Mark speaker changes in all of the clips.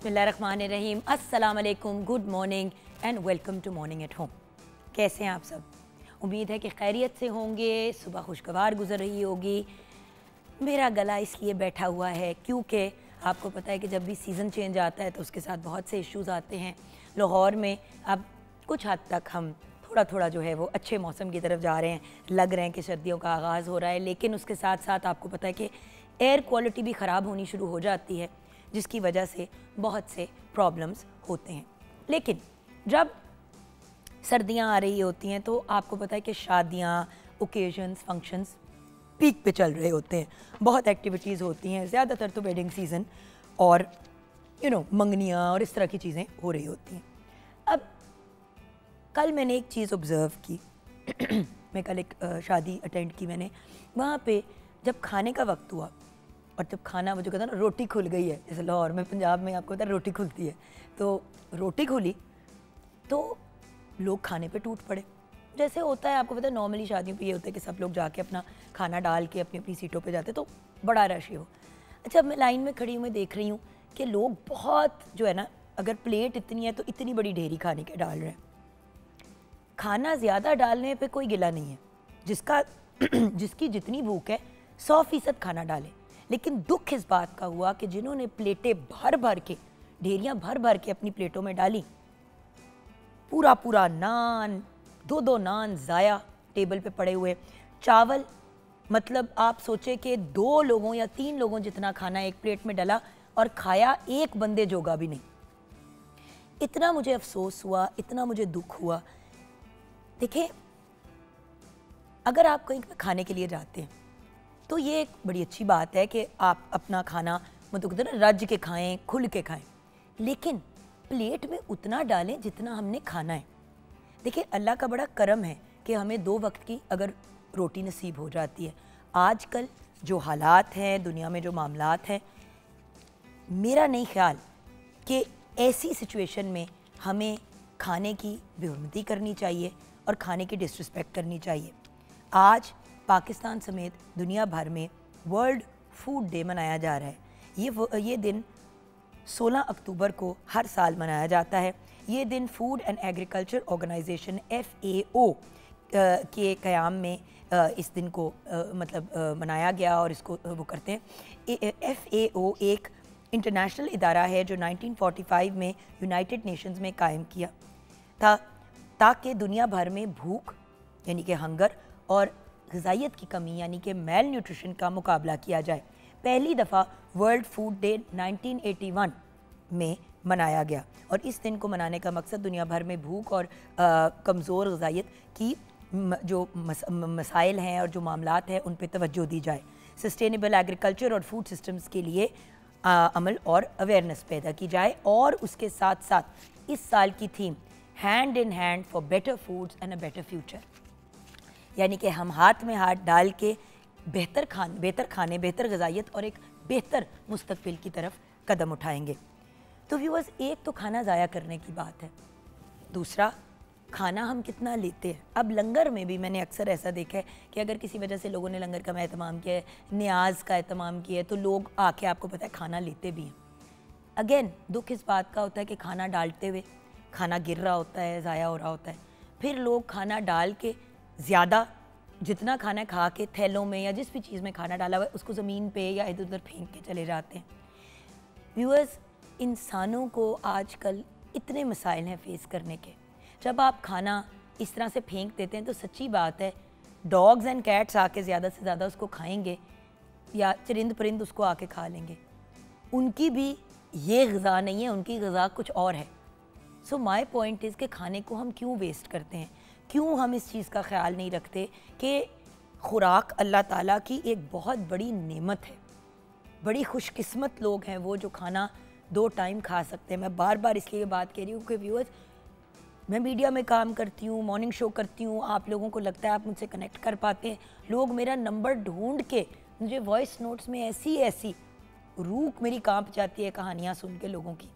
Speaker 1: बिस्मिल्लाहिर्रहमानिर्रहीम, अस्सलाम वालेकुम, good morning and welcome to morning at home. कैसे हैं आप सब? उम्मीद है कि खैरियत से होंगे, सुबह खुशगवार गुजर रही होगी। मेरा गला इसलिए बैठा हुआ है क्योंकि आपको पता है कि जब भी सीज़न चेंज आता है तो उसके साथ बहुत से इश्यूज़ आते हैं। लाहौर में अब कुछ हद तक हम थोड़ा थोड़ा जो है वो अच्छे मौसम की तरफ जा रहे हैं, लग रहे हैं कि सर्दियों का आगाज़ हो रहा है, लेकिन उसके साथ साथ आपको पता है कि एयर क्वालिटी भी ख़राब होनी शुरू हो जाती है, जिसकी वजह से बहुत से प्रॉब्लम्स होते हैं। लेकिन जब सर्दियां आ रही होती हैं तो आपको पता है कि शादियां, ओकेजन्स, फंक्शंस पीक पे चल रहे होते हैं, बहुत एक्टिविटीज़ होती हैं, ज़्यादातर तो वेडिंग सीज़न और मंगनियाँ और इस तरह की चीज़ें हो रही होती हैं। अब कल मैंने एक चीज़ ऑब्ज़र्व की मैं कल एक शादी अटेंड की मैंने, वहाँ पे जब खाने का वक्त हुआ और जब खाना वो जो कहता है ना रोटी खुल गई है, जैसे लाहौर में, पंजाब में आपको पता है रोटी खुलती है, तो रोटी खुली तो लोग खाने पे टूट पड़े। जैसे होता है आपको पता है नॉर्मली शादियों पे ये होता है कि सब लोग जाके अपना खाना डाल के अपनी अपनी सीटों पे जाते तो बड़ा रश ही हो। अच्छा, मैं लाइन में खड़ी हूँ, मैं देख रही हूँ कि लोग बहुत जो है ना, अगर प्लेट इतनी है तो इतनी बड़ी ढेरी खाने के डाल रहे हैं। खाना ज़्यादा डालने पे कोई गिला नहीं है, जिसकी जितनी भूख है 100% खाना डाले। लेकिन दुख इस बात का हुआ कि जिन्होंने प्लेटें भर भर के, ढेरियाँ भर भर के अपनी प्लेटों में डाली, पूरा पूरा नान, दो नान ज़ाया टेबल पे पड़े हुए, चावल मतलब आप सोचे कि 2 लोगों या 3 लोगों जितना खाना एक प्लेट में डला और खाया एक बंदे जोगा भी नहीं। इतना मुझे अफसोस हुआ, इतना मुझे दुख हुआ। देखिए, अगर आप कहीं खाने के लिए जाते हैं तो ये एक बड़ी अच्छी बात है कि आप अपना खाना मतलब रज के खाएं, खुल के खाएं, लेकिन प्लेट में उतना डालें जितना हमने खाना है। देखिए, अल्लाह का बड़ा करम है कि हमें 2 वक्त की अगर रोटी नसीब हो जाती है। आजकल जो हालात हैं, दुनिया में जो मामलात हैं, मेरा नहीं ख्याल कि ऐसी सिचुएशन में हमें खाने की बेहुरमती करनी चाहिए और खाने की डिसरिस्पेक्ट करनी चाहिए। आज पाकिस्तान समेत दुनिया भर में वर्ल्ड फूड डे मनाया जा रहा है। ये दिन 16 अक्टूबर को हर साल मनाया जाता है। ये दिन food and agriculture organization FAO के क़याम में इस दिन को मनाया गया और इसको वो करते हैं। FAO एक इंटरनेशनल इदारा है जो 1945 में यूनाइटेड नेशंस में कायम किया था ताकि दुनिया भर में भूख यानी कि हंगर और ग़िज़ाइयत की कमी यानी कि मेल न्यूट्रिशन का मुकाबला किया जाए। पहली दफ़ा वर्ल्ड फूड डे 1981 में मनाया गया और इस दिन को मनाने का मकसद दुनिया भर में भूख और कमज़ोर ग़िज़ाइयत की जो मसाइल हैं और जो मामलात हैं उन पे तवज्जो दी जाए, सस्टेनेबल एग्रीकल्चर और फूड सिस्टम्स के लिए अमल और अवेयरनेस पैदा की जाए। और उसके साथ साथ इस साल की theme hand in hand for better foods and a better future, यानी कि हम हाथ में हाथ डाल के बेहतर खाने, बेहतर ग़िज़ाइयत और एक बेहतर मुस्तक़बिल की तरफ कदम उठाएंगे। तो व्यूअर्स, एक तो खाना ज़ाया करने की बात है, दूसरा खाना हम कितना लेते हैं। अब लंगर में भी मैंने अक्सर ऐसा देखा है कि अगर किसी वजह से लोगों ने लंगर का एहतमाम किया है, न्याज का एहतमाम किया है, तो लोग आके आपको पता है खाना लेते भी हैं। अगेन दुख इस बात का होता है कि खाना डालते हुए खाना गिर रहा होता है, ज़ाया हो रहा होता है, फिर लोग खाना डाल के ज़्यादा जितना खाना खा के थैलों में या जिस भी चीज़ में खाना डाला हुआ है उसको ज़मीन पे या इधर उधर फेंक के चले जाते हैं। व्यूअर्स, इंसानों को आजकल इतने मसाइल हैं फेस करने के। जब आप खाना इस तरह से फेंक देते हैं तो सच्ची बात है डॉग्स एंड कैट्स आके ज़्यादा से ज़्यादा उसको खाएंगे या चरिंद परिंद उसको आके खा लेंगे। उनकी भी ये ग़िज़ा नहीं है, उनकी ग़िज़ा कुछ और है। सो माय पॉइंट इज़ कि खाने को हम क्यों वेस्ट करते हैं, क्यों हम इस चीज़ का ख्याल नहीं रखते कि खुराक अल्लाह ताला की एक बहुत बड़ी नेमत है। बड़ी खुशकिस्मत लोग हैं वो जो खाना 2 टाइम खा सकते हैं। मैं बार बार इसलिए बात कह रही हूँ कि व्यूअर्स, मैं मीडिया में काम करती हूँ, मॉर्निंग शो करती हूँ, आप लोगों को लगता है आप मुझसे कनेक्ट कर पाते हैं। लोग मेरा नंबर ढूंढ के मुझे वॉइस नोट्स में ऐसी रूह मेरी कांप जाती है कहानियाँ सुन के लोगों की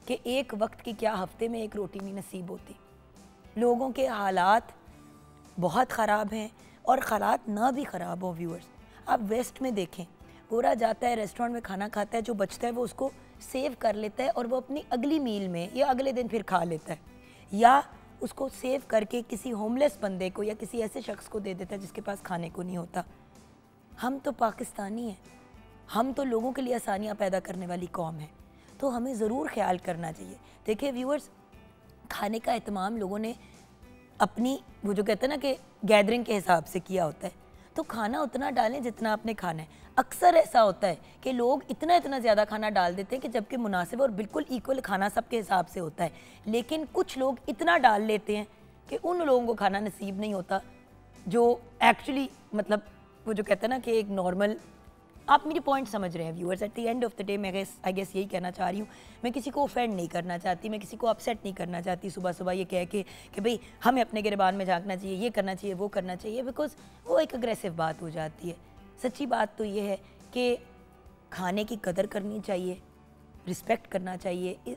Speaker 1: कि एक वक्त की क्या हफ्ते में एक रोटी नहीं नसीब होती। लोगों के हालात बहुत ख़राब हैं और हालात ना भी ख़राब हों व्यूअर्स, आप वेस्ट में देखें, पूरा जाता है रेस्टोरेंट में खाना खाता है, जो बचता है वो उसको सेव कर लेता है और वो अपनी अगली मील में या अगले दिन फिर खा लेता है, या उसको सेव करके किसी होमलेस बंदे को या किसी ऐसे शख्स को दे देता है जिसके पास खाने को नहीं होता। हम तो पाकिस्तानी हैं, हम तो लोगों के लिए आसानियाँ पैदा करने वाली कौम है, तो हमें ज़रूर ख्याल करना चाहिए। देखिए व्यूअर्स, खाने का एहतमाम लोगों ने अपनी वो जो कहते हैं ना कि गैदरिंग के हिसाब से किया होता है, तो खाना उतना डालें जितना आपने खाना है। अक्सर ऐसा होता है कि लोग इतना इतना ज़्यादा खाना डाल देते हैं कि जबकि मुनासिब और बिल्कुल इक्वल खाना सबके हिसाब से होता है, लेकिन कुछ लोग इतना डाल लेते हैं कि उन लोगों को खाना नसीब नहीं होता जो एक्चुअली मतलब वो जो कहते हैं ना कि एक नॉर्मल, आप मेरी पॉइंट समझ रहे हैं viewers. At the end of the day मैं आई गेस यही कहना चाह रही हूँ, मैं किसी को ऑफेंड नहीं करना चाहती, मैं किसी को अपसेट नहीं करना चाहती सुबह सुबह ये कह के कि भाई हमें अपने गिरबान में झांकना चाहिए, ये करना चाहिए, वो करना चाहिए, बिकॉज वो एक अग्रेसिव बात हो जाती है। सच्ची बात तो ये है कि खाने की कदर करनी चाहिए, रिस्पेक्ट करना चाहिए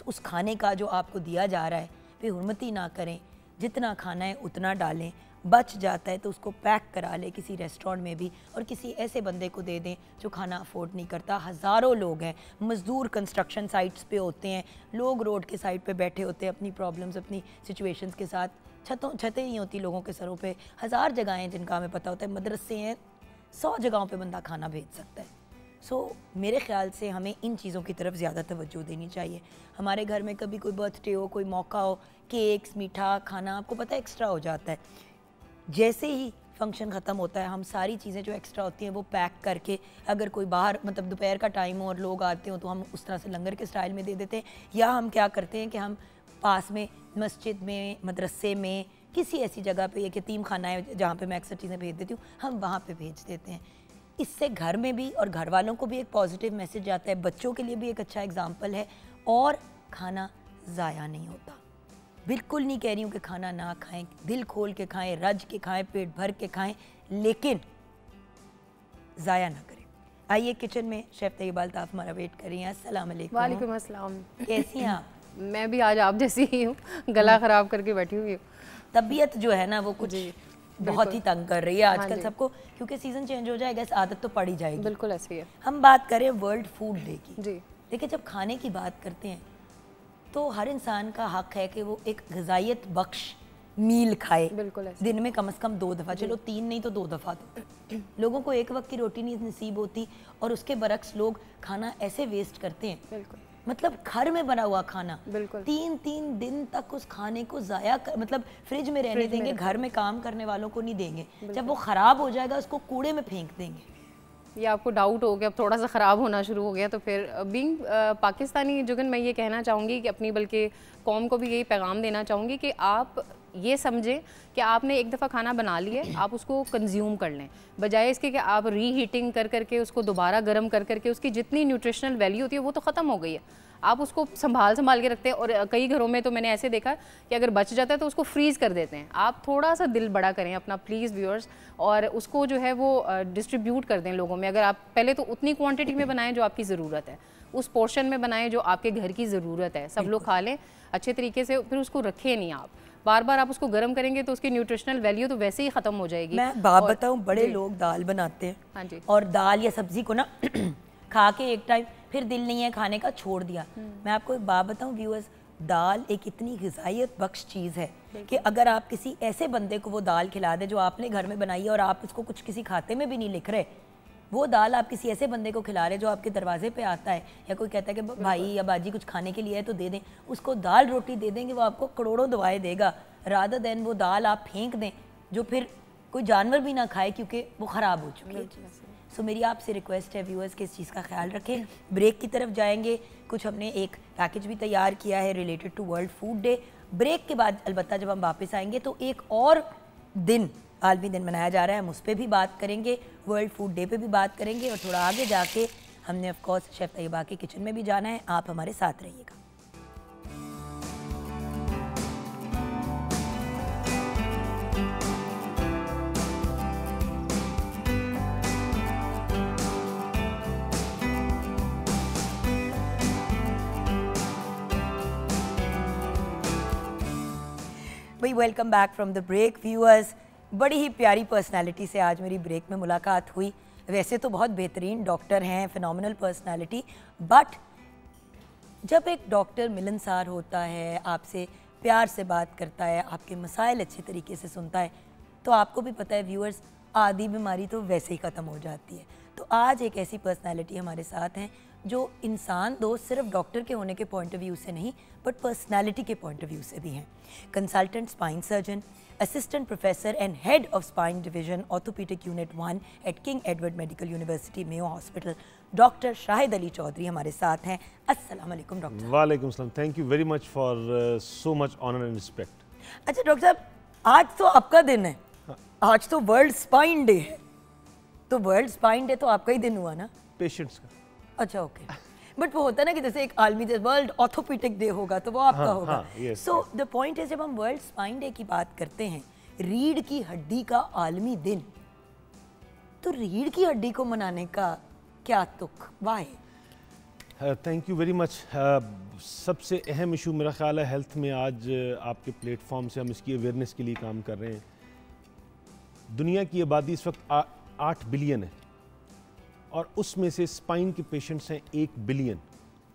Speaker 1: उस खाने का जो आपको दिया जा रहा है, बेहुरमती ना करें, जितना खाना है उतना डालें, बच जाता है तो उसको पैक करा ले किसी रेस्टोरेंट में भी और किसी ऐसे बंदे को दे दें जो खाना अफोर्ड नहीं करता। हज़ारों लोग हैं, मज़दूर कंस्ट्रक्शन साइट्स पे होते हैं, लोग रोड के साइड पे बैठे होते हैं अपनी प्रॉब्लम्स अपनी सिचुएशंस के साथ, छतें नहीं होती लोगों के सरों पे, हज़ार जगहें हैं जिनका हमें पता होता है, मदरसे हैं, 100 जगहों पे बंदा खाना भेज सकता है। मेरे ख़्याल से हमें इन चीज़ों की तरफ ज़्यादा तवज्जो देनी चाहिए। हमारे घर में कभी कोई बर्थडे हो, कोई मौका हो, केक्स, मीठा खाना आपको पता है एक्स्ट्रा हो जाता है। जैसे ही फंक्शन ख़त्म होता है हम सारी चीज़ें जो एक्स्ट्रा होती हैं वो पैक करके, अगर कोई बाहर मतलब दोपहर का टाइम हो और लोग आते हो तो हम उस तरह से लंगर के स्टाइल में दे देते हैं, या हम क्या करते हैं कि हम पास में मस्जिद में, मदरसे में, किसी ऐसी जगह पे, एक यतीम खाना है जहाँ पे मैं अक्सर चीज़ें भेज देती हूँ, हम वहाँ पे भेज देते हैं। इससे घर में भी और घर वालों को भी एक पॉजिटिव मैसेज आता है, बच्चों के लिए भी एक अच्छा एग्जाम्पल है, और खाना ज़ाया नहीं होता। बिल्कुल नहीं कह रही हूँ कि खाना ना खाएं, दिल खोल के खाएं, रज के खाएं, पेट भर के खाएं, लेकिन ज़ाया ना करें। आइए किचन में शेफ़ तैयबा अल्ताफ़ हमारा वेट कर रही हैं। अस्सलाम वालेकुम।
Speaker 2: वालेकुम अस्सलाम।
Speaker 1: कैसी हैं आप?
Speaker 2: मैं भी आज आप जैसी ही हूँ, गला ख़राब करके बैठी हुई हूँ।
Speaker 1: तबीयत जो है ना वो कुछ बहुत ही तंग कर रही है आजकल सबको, क्योंकि सीज़न चेंज हो जाएगा, इस आदत तो पड़ ही जाएगी।
Speaker 2: बिल्कुल ऐसी है।
Speaker 1: हम बात करें वर्ल्ड फूड डे की।
Speaker 2: जी
Speaker 1: देखिए, जब खाने की बात करते हैं तो हर इंसान का हक है कि वो एक ग़िज़ाइयत बख्श मील खाए,
Speaker 2: बिल्कुल ऐसे।
Speaker 1: दिन में कम से कम 2 दफ़ा, चलो 3 नहीं तो 2 दफ़ा। तो लोगों को एक वक्त की रोटी नहीं नसीब होती और उसके बरक्स लोग खाना ऐसे वेस्ट करते हैं।
Speaker 2: बिल्कुल,
Speaker 1: मतलब घर में बना हुआ खाना
Speaker 2: बिल्कुल
Speaker 1: 3 दिन तक उस खाने को ज़ाया मतलब फ्रिज में रहने देंगे, घर में काम करने वालों को नहीं देंगे, जब वो ख़राब हो जाएगा उसको कूड़े में फेंक देंगे।
Speaker 2: ये आपको डाउट हो गया, अब थोड़ा सा ख़राब होना शुरू हो गया, तो फिर बीइंग पाकिस्तानी जुगन मैं ये कहना चाहूँगी कि अपनी बल्कि कौम को भी यही पैगाम देना चाहूँगी कि आप ये समझें कि आपने एक दफ़ा खाना बना लिया, आप उसको कंज्यूम कर लें, बजाय इसके कि आप रीहीटिंग कर करके उसको दोबारा गर्म कर करके उसकी जितनी न्यूट्रिशनल वैल्यू होती है वो तो ख़त्म हो गई है। आप उसको संभाल के रखते हैं, और कई घरों में तो मैंने ऐसे देखा कि अगर बच जाता है तो उसको फ्रीज़ कर देते हैं। आप थोड़ा सा दिल बड़ा करें अपना प्लीज़ व्यूअर्स, और उसको जो है वो डिस्ट्रीब्यूट कर दें लोगों में। अगर आप पहले तो उतनी क्वांटिटी में बनाएं जो आपकी ज़रूरत है, उस पोर्शन में बनाएं जो आपके घर की ज़रूरत है, सब लोग खा लें अच्छे तरीके से, फिर उसको रखें नहीं। आप बार बार आप उसको गर्म करेंगे तो उसकी न्यूट्रिशनल वैल्यू तो वैसे ही ख़त्म हो जाएगी।
Speaker 1: मैं बात बताऊँ, बड़े लोग दाल बनाते हैं,
Speaker 2: हाँ जी,
Speaker 1: और दाल या सब्ज़ी को ना खा के एक टाइम फिर दिल नहीं है खाने का, छोड़ दिया। मैं आपको एक बात बताऊं व्यूअर्स, दाल एक इतनी ग़िज़ाइयत बख्श चीज़ है कि अगर आप किसी ऐसे बंदे को वो दाल खिला दे जो आपने घर में बनाई है और आप उसको कुछ किसी खाते में भी नहीं लिख रहे, वो दाल आप किसी ऐसे बंदे को खिला रहे जो आपके दरवाजे पे आता है, या कोई कहता है कि भाई या बाजी कुछ खाने के लिए है तो दे दें, उसको दाल रोटी दे देंगे, वो आपको करोड़ों दुआएं देगा, रादर देन वो दाल आप फेंक दें जो फिर कोई जानवर भी ना खाए क्योंकि वो ख़राब हो चुकी है। सो मेरी आपसे रिक्वेस्ट है व्यूअर्स कि इस चीज़ का ख्याल रखें। ब्रेक की तरफ जाएंगे, कुछ हमने एक पैकेज भी तैयार किया है related to world food day. Break के बाद अलबत्ता जब हम वापस आएंगे तो एक और दिन, आलमी दिन मनाया जा रहा है, हम उस पर भी बात करेंगे, वर्ल्ड फूड डे पे भी बात करेंगे, और थोड़ा आगे जाके हमने ऑफकोर्स शेफ़ तैयबा के किचन में भी जाना है। आप हमारे साथ रहिएगा। भाई welcome back from the break viewers. बड़ी ही प्यारी पर्सनालिटी से आज मेरी ब्रेक में मुलाकात हुई। वैसे तो बहुत बेहतरीन डॉक्टर हैं, फिनोमिनल पर्सनालिटी, बट जब एक डॉक्टर मिलनसार होता है, आपसे प्यार से बात करता है, आपके मसाइल अच्छे तरीके से सुनता है, तो आपको भी पता है व्यूअर्स, आधी बीमारी तो वैसे ही ख़त्म हो जाती है। तो आज एक ऐसी पर्सनालिटी हमारे साथ हैं जो इंसान दोस्त सिर्फ डॉक्टर के होने के पॉइंट ऑफ व्यू से नहीं, बट पर्सनालिटी के पॉइंट ऑफ व्यू से भी हैं। Consultant spine surgeon, assistant professor and head of spine division orthopaedic unit 1 at King Edward Medical University Mayo Hospital, doctor Shahid Ali Chaudhry हमारे साथ हैं। अस्सलाम वालेकुम डॉक्टर।
Speaker 3: वालेकुम सलाम। Thank you very much for so much honour and respect.
Speaker 1: अच्छा doctor साहब, आज तो आपका दिन है, आज तो वर्ल्ड स्पाइन डे है, तो वर्ल्ड स्पाइन डे तो आपका ही दिन हुआ ना?
Speaker 3: पेशेंट्स का।
Speaker 1: अच्छा ओके, बट वो होता है ना कि जैसे एक आलमी वर्ल्ड ऑर्थोपेडिक डे होगा तो वो आपका होगा। सो द पॉइंट है, जब हम वर्ल्ड स्पाइन डे की बात करते हैं, रीढ़ की हड्डी का आलमी दिन, तो रीढ़ की हड्डी को मनाने का क्या तुक, why?
Speaker 3: Thank you very much. सबसे अहम इशू मेरा ख्याल है हेल्थ में आज आपके प्लेटफॉर्म से हम इसकी अवेयरनेस के लिए काम कर रहे हैं। दुनिया की आबादी इस वक्त 8 बिलियन है और उसमें से स्पाइन के पेशेंट्स हैं 1 बिलियन।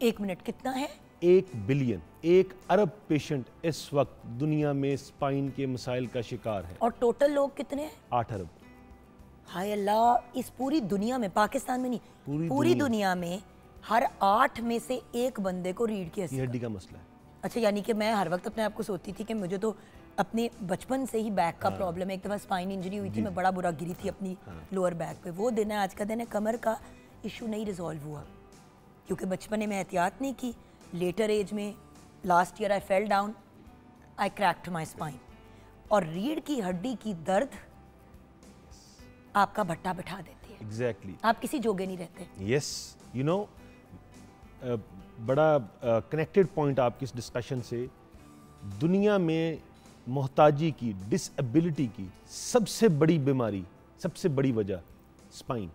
Speaker 1: 1 मिनट कितना है?
Speaker 3: 1 बिलियन, 1 अरब पेशेंट इस वक्त दुनिया में स्पाइन के मसाइल का शिकार है।
Speaker 1: और टोटल लोग कितने हैं?
Speaker 3: 8 अरब।
Speaker 1: हाय अल्लाह, इस पूरी दुनिया में, पाकिस्तान में नहीं, पूरी दुनिया में हर 8 में से 1 बंदे को रीढ़ की
Speaker 3: हड्डी का मसला है।
Speaker 1: अच्छा, यानी कि मैं हर वक्त अपने आप को सोचती थी कि मुझे तो अपने बचपन से ही बैक का प्रॉब्लम है। एक दफ़ा स्पाइन इंजरी हुई थी, मैं बड़ा बुरा गिरी थी अपनी लोअर बैक पे। वो दिन है, आज का दिन है, कमर का इशू नहीं रिजॉल्व हुआ क्योंकि बचपन में एहतियात नहीं की। लेटर एज में, last year I fell down, I cracked my spine. और रीढ़ की हड्डी की दर्द आपका भट्टा बिठा देती है।
Speaker 3: एग्जैक्टली।
Speaker 1: आप किसी जोगे नहीं रहते।
Speaker 3: यस, यू नो, बड़ा कनेक्टेड पॉइंट आपकी इस डिस्कशन से। दुनिया में मोहताजी की, डिसएबिलिटी की सबसे बड़ी बीमारी, सबसे बड़ी वजह स्पाइन,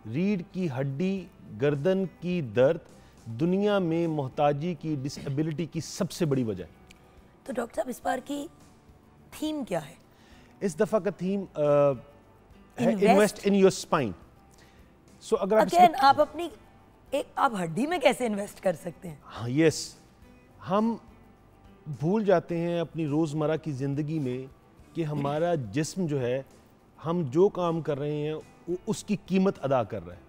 Speaker 3: रीढ़ की हड्डी, गर्दन की दर्द दुनिया में मोहताजी की, डिसएबिलिटी की सबसे बड़ी वजह है।
Speaker 1: तो डॉक्टर साहब, इस बार की थीम क्या है?
Speaker 3: इस दफ़ा का थीम है इन्वेस्ट इन योर स्पाइन। सो अगर
Speaker 1: आप अपनी आप हड्डी में कैसे इन्वेस्ट कर सकते हैं?
Speaker 3: हाँ, यस, हम भूल जाते हैं अपनी रोज़मर्रा की ज़िंदगी में कि हमारा जिस्म जो है, हम जो काम कर रहे हैं वो उसकी कीमत अदा कर रहा है।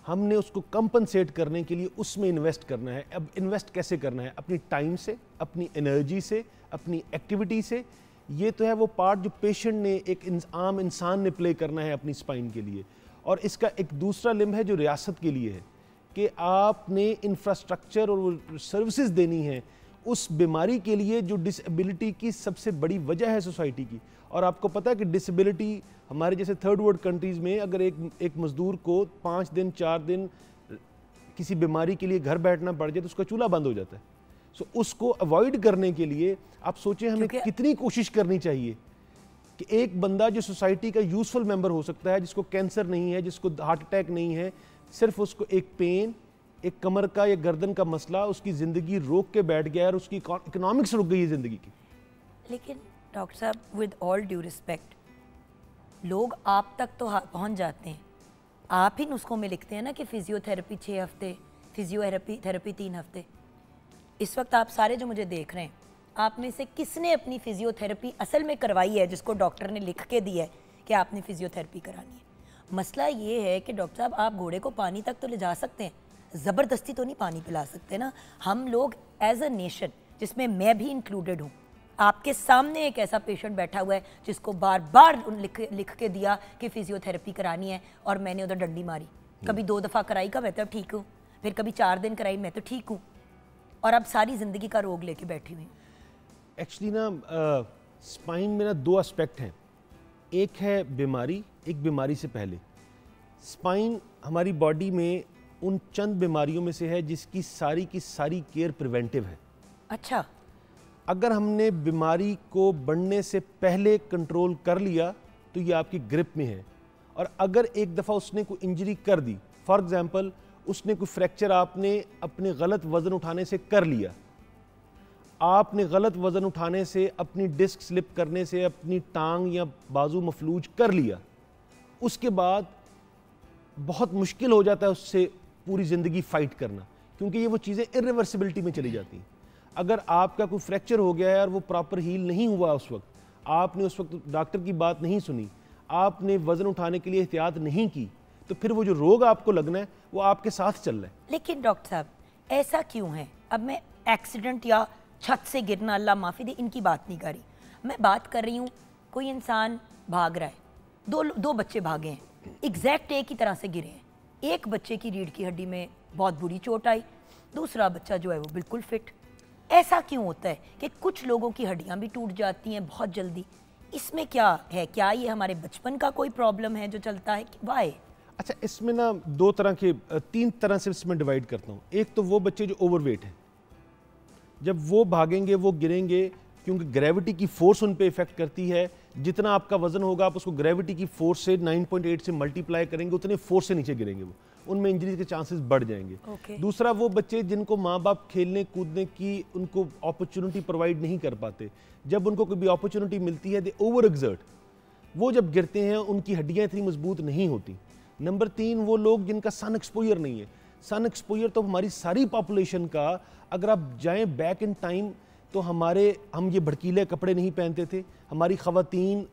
Speaker 3: हमने उसको कंपनसेट करने के लिए उसमें इन्वेस्ट करना है। अब इन्वेस्ट कैसे करना है? अपनी टाइम से, अपनी एनर्जी से, अपनी एक्टिविटी से। ये तो है वो पार्ट जो पेशेंट ने, एक आम इंसान ने प्ले करना है अपनी स्पाइन के लिए। और इसका एक दूसरा लिम्ब है जो रियासत के लिए है कि आपने इंफ्रास्ट्रक्चर और सर्विसेज देनी है उस बीमारी के लिए जो डिसेबिलिटी की सबसे बड़ी वजह है सोसाइटी की। और आपको पता है कि डिसेबिलिटी हमारे जैसे थर्ड वर्ल्ड कंट्रीज़ में अगर एक मज़दूर को 5 दिन 4 दिन किसी बीमारी के लिए घर बैठना पड़ जाए तो उसका चूल्हा बंद हो जाता है। सो उसको अवॉइड करने के लिए आप सोचें हमें कितनी कोशिश करनी चाहिए कि एक बंदा जो सोसाइटी का यूजफुल मेंबर हो सकता है, जिसको कैंसर नहीं है, जिसको हार्ट अटैक नहीं है, सिर्फ उसको एक पेन, एक कमर का या गर्दन का मसला उसकी ज़िंदगी रोक के बैठ गया और उसकी इकोनॉमिक्स रुक गई है ज़िंदगी की।
Speaker 1: लेकिन डॉक्टर साहब, विद ऑल ड्यू रिस्पेक्ट, लोग आप तक तो पहुंच जाते हैं, आप ही नुस्खों में लिखते हैं ना कि फिजियोथेरेपी 6 हफ्ते, फिजियोथेरेपी 3 हफ्ते। इस वक्त आप सारे जो मुझे देख रहे हैं, आप में से किसने अपनी फिजियोथेरेपी असल में करवाई है जिसको डॉक्टर ने लिख के दी है कि आपने फिजियोथेरेपी करानी है? मसला ये है कि डॉक्टर साहब, आप घोड़े को पानी तक तो ले जा सकते हैं, ज़बरदस्ती तो नहीं पानी पिला सकते ना। हम लोग एज अ नेशन, जिसमें मैं भी इंक्लूडेड हूँ, आपके सामने एक ऐसा पेशेंट बैठा हुआ है जिसको बार बार लिख के दिया कि फिजियोथेरेपी करानी है और मैंने उधर डंडी मारी। कभी 2 दफ़ा कराई का मैं तो ठीक हूँ, फिर कभी 4 दिन कराई मैं तो ठीक हूँ, और अब सारी ज़िंदगी का रोग लेके बैठी हुई हूँ।
Speaker 3: एक्चुअली ना स्पाइन में ना 2 एस्पेक्ट हैं। एक है बीमारी, एक बीमारी से पहले। स्पाइन हमारी बॉडी में उन चंद बीमारियों में से है जिसकी सारी की सारी केयर प्रिवेंटिव है।
Speaker 1: अच्छा।
Speaker 3: अगर हमने बीमारी को बढ़ने से पहले कंट्रोल कर लिया तो ये आपकी ग्रिप में है। और अगर एक दफ़ा उसने कोई इंजरी कर दी, फॉर एग्जांपल उसने कोई फ्रैक्चर आपने अपने गलत वज़न उठाने से कर लिया, आपने गलत वज़न उठाने से, अपनी डिस्क स्लिप करने से अपनी टांग या बाजू मफलूज कर लिया, उसके बाद बहुत मुश्किल हो जाता है उससे पूरी ज़िंदगी फ़ाइट करना, क्योंकि ये वो चीज़ें इरिवर्सिबिलिटी में चली जाती हैं। अगर आपका कोई फ्रैक्चर हो गया है और वो प्रॉपर हील नहीं हुआ उस वक्त, आपने उस वक्त डॉक्टर की बात नहीं सुनी, आपने वज़न उठाने के लिए एहतियात नहीं की, तो फिर वो जो रोग आपको लगना है वो आपके साथ चल रहा है।
Speaker 1: लेकिन डॉक्टर साहब ऐसा क्यों है? अब मैं एक्सीडेंट या छत से गिरना, अल्लाह माफ़ी दे, इनकी बात नहीं कर रही। मैं बात कर रही हूँ कोई इंसान भाग रहा है, दो बच्चे भागे हैं, एग्जैक्ट एक ही तरह से गिरे हैं। एक बच्चे की रीढ़ की हड्डी में बहुत बुरी चोट आई, दूसरा बच्चा जो है वो बिल्कुल फिट। ऐसा क्यों होता है कि कुछ लोगों की हड्डियां भी टूट जाती हैं बहुत जल्दी? इसमें क्या है? क्या ये हमारे बचपन का कोई प्रॉब्लम है जो चलता है? वाई?
Speaker 3: अच्छा, इसमें ना तीन तरह से इसमें डिवाइड करता हूँ। एक तो वो बच्चे जो ओवरवेट हैं, जब वो भागेंगे वो गिरेंगे क्योंकि ग्रेविटी की फोर्स उन पे इफेक्ट करती है। जितना आपका वजन होगा आप उसको ग्रेविटी की फोर्स से 9.8 से मल्टीप्लाई करेंगे, उतने फोर्स से नीचे गिरेंगे, वो उनमें इंजरी के चांसेस बढ़ जाएंगे। दूसरा वो बच्चे जिनको माँ बाप खेलने कूदने की उनको अपॉर्चुनिटी प्रोवाइड नहीं कर पाते, जब उनको कोई भी अपॉर्चुनिटी मिलती है दे ओवर एक्सर्ट, वो जब गिरते हैं उनकी हड्डियाँ इतनी मजबूत नहीं होती। नंबर 3 वो लोग जिनका सन एक्सपोजर नहीं है। सन एक्सपोजर तो हमारी सारी पॉपुलेशन का, अगर आप जाएं बैक इन टाइम तो हम ये भड़कीले कपड़े नहीं पहनते थे, हमारी ख़वातीन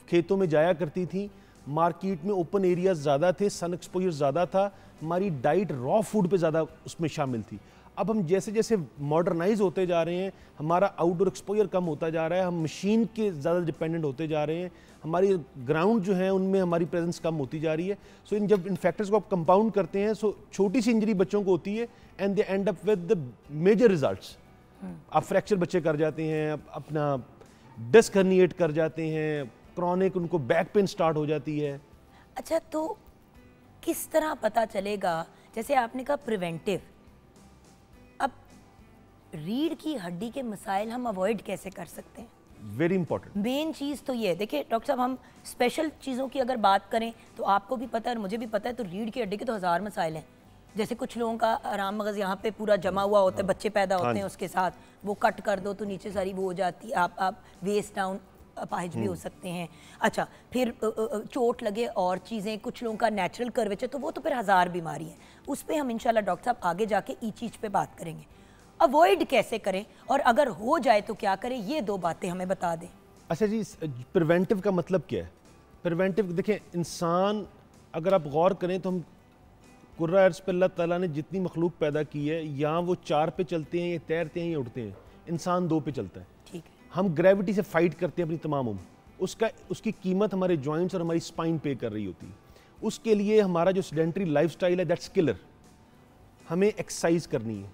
Speaker 3: खेतों में जाया करती थी, मार्केट में ओपन एरियाज ज़्यादा थे, सन एक्सपोजर ज़्यादा था, हमारी डाइट रॉ फूड पे ज़्यादा उसमें शामिल थी। अब हम जैसे जैसे मॉडर्नाइज होते जा रहे हैं, हमारा आउटडोर एक्सपोजर कम होता जा रहा है, हम मशीन के ज़्यादा डिपेंडेंट होते जा रहे हैं, हमारी ग्राउंड जो है उनमें हमारी प्रेजेंस कम होती जा रही है। सो जब इन फैक्टर्स को आप कंपाउंड करते हैं, सो छोटी सी इंजरी बच्चों को होती है and they end up with the major results. आप फ्रैक्चर बच्चे कर जाते हैं, अपना डिस्क हर्निएट कर जाते हैं, क्रॉनिक उनको बैक पेन स्टार्ट हो जाती है।
Speaker 1: अच्छा, तो किस तरह पता चलेगा? जैसे आपने कहा प्रिवेंटिव, अब रीढ़ की हड्डी के मसाइल हम अवॉइड कैसे कर सकते हैं?
Speaker 3: वेरी इंपॉर्टेंट
Speaker 1: मेन चीज़ तो ये है, देखिए डॉक्टर साहब, हम स्पेशल चीज़ों की अगर बात करें तो आपको भी पता है और मुझे भी पता है, तो रीढ़ की हड्डी के तो 1000 मसाइल हैं। जैसे कुछ लोगों का आराम मगज़ यहाँ पे पूरा जमा हुआ होता है, बच्चे पैदा होते हैं उसके साथ, वो कट कर दो तो नीचे सारी वो हो जाती है, आप वेस्ट डाउन अपाहिज भी हो सकते हैं। अच्छा, फिर चोट लगे और चीज़ें, कुछ लोगों का नेचुरल कर्वेचर, तो वो तो फिर 1000 बीमारी हैं, उस पर हम इंशाल्लाह डॉक्टर साहब आगे जाके ई चीज़ पे बात करेंगे। अवॉइड कैसे करें और अगर हो जाए तो क्या करें, ये 2 बातें हमें बता दें।
Speaker 3: अच्छा जी, प्रिवेंटिव का मतलब क्या है? प्रिवेंटिव देखें, इंसान अगर आप गौर करें तो हम कुर्रा अर्ज़ पे अल्लाह ताला ने जितनी मखलूक पैदा की है, या वो 4 पे चलते हैं, या तैरते हैं, या उड़ते हैं, इंसान 2 पे चलता है।
Speaker 1: ठीक है। हम
Speaker 3: ग्रेविटी से फाइट करते हैं अपनी तमाम उम्र, उसकी कीमत हमारे जॉइंट्स और हमारी स्पाइन पे कर रही होती है। उसके लिए हमारा जो सेडेंटरी लाइफस्टाइल है दैट्स किलर। हमें एक्सरसाइज करनी है,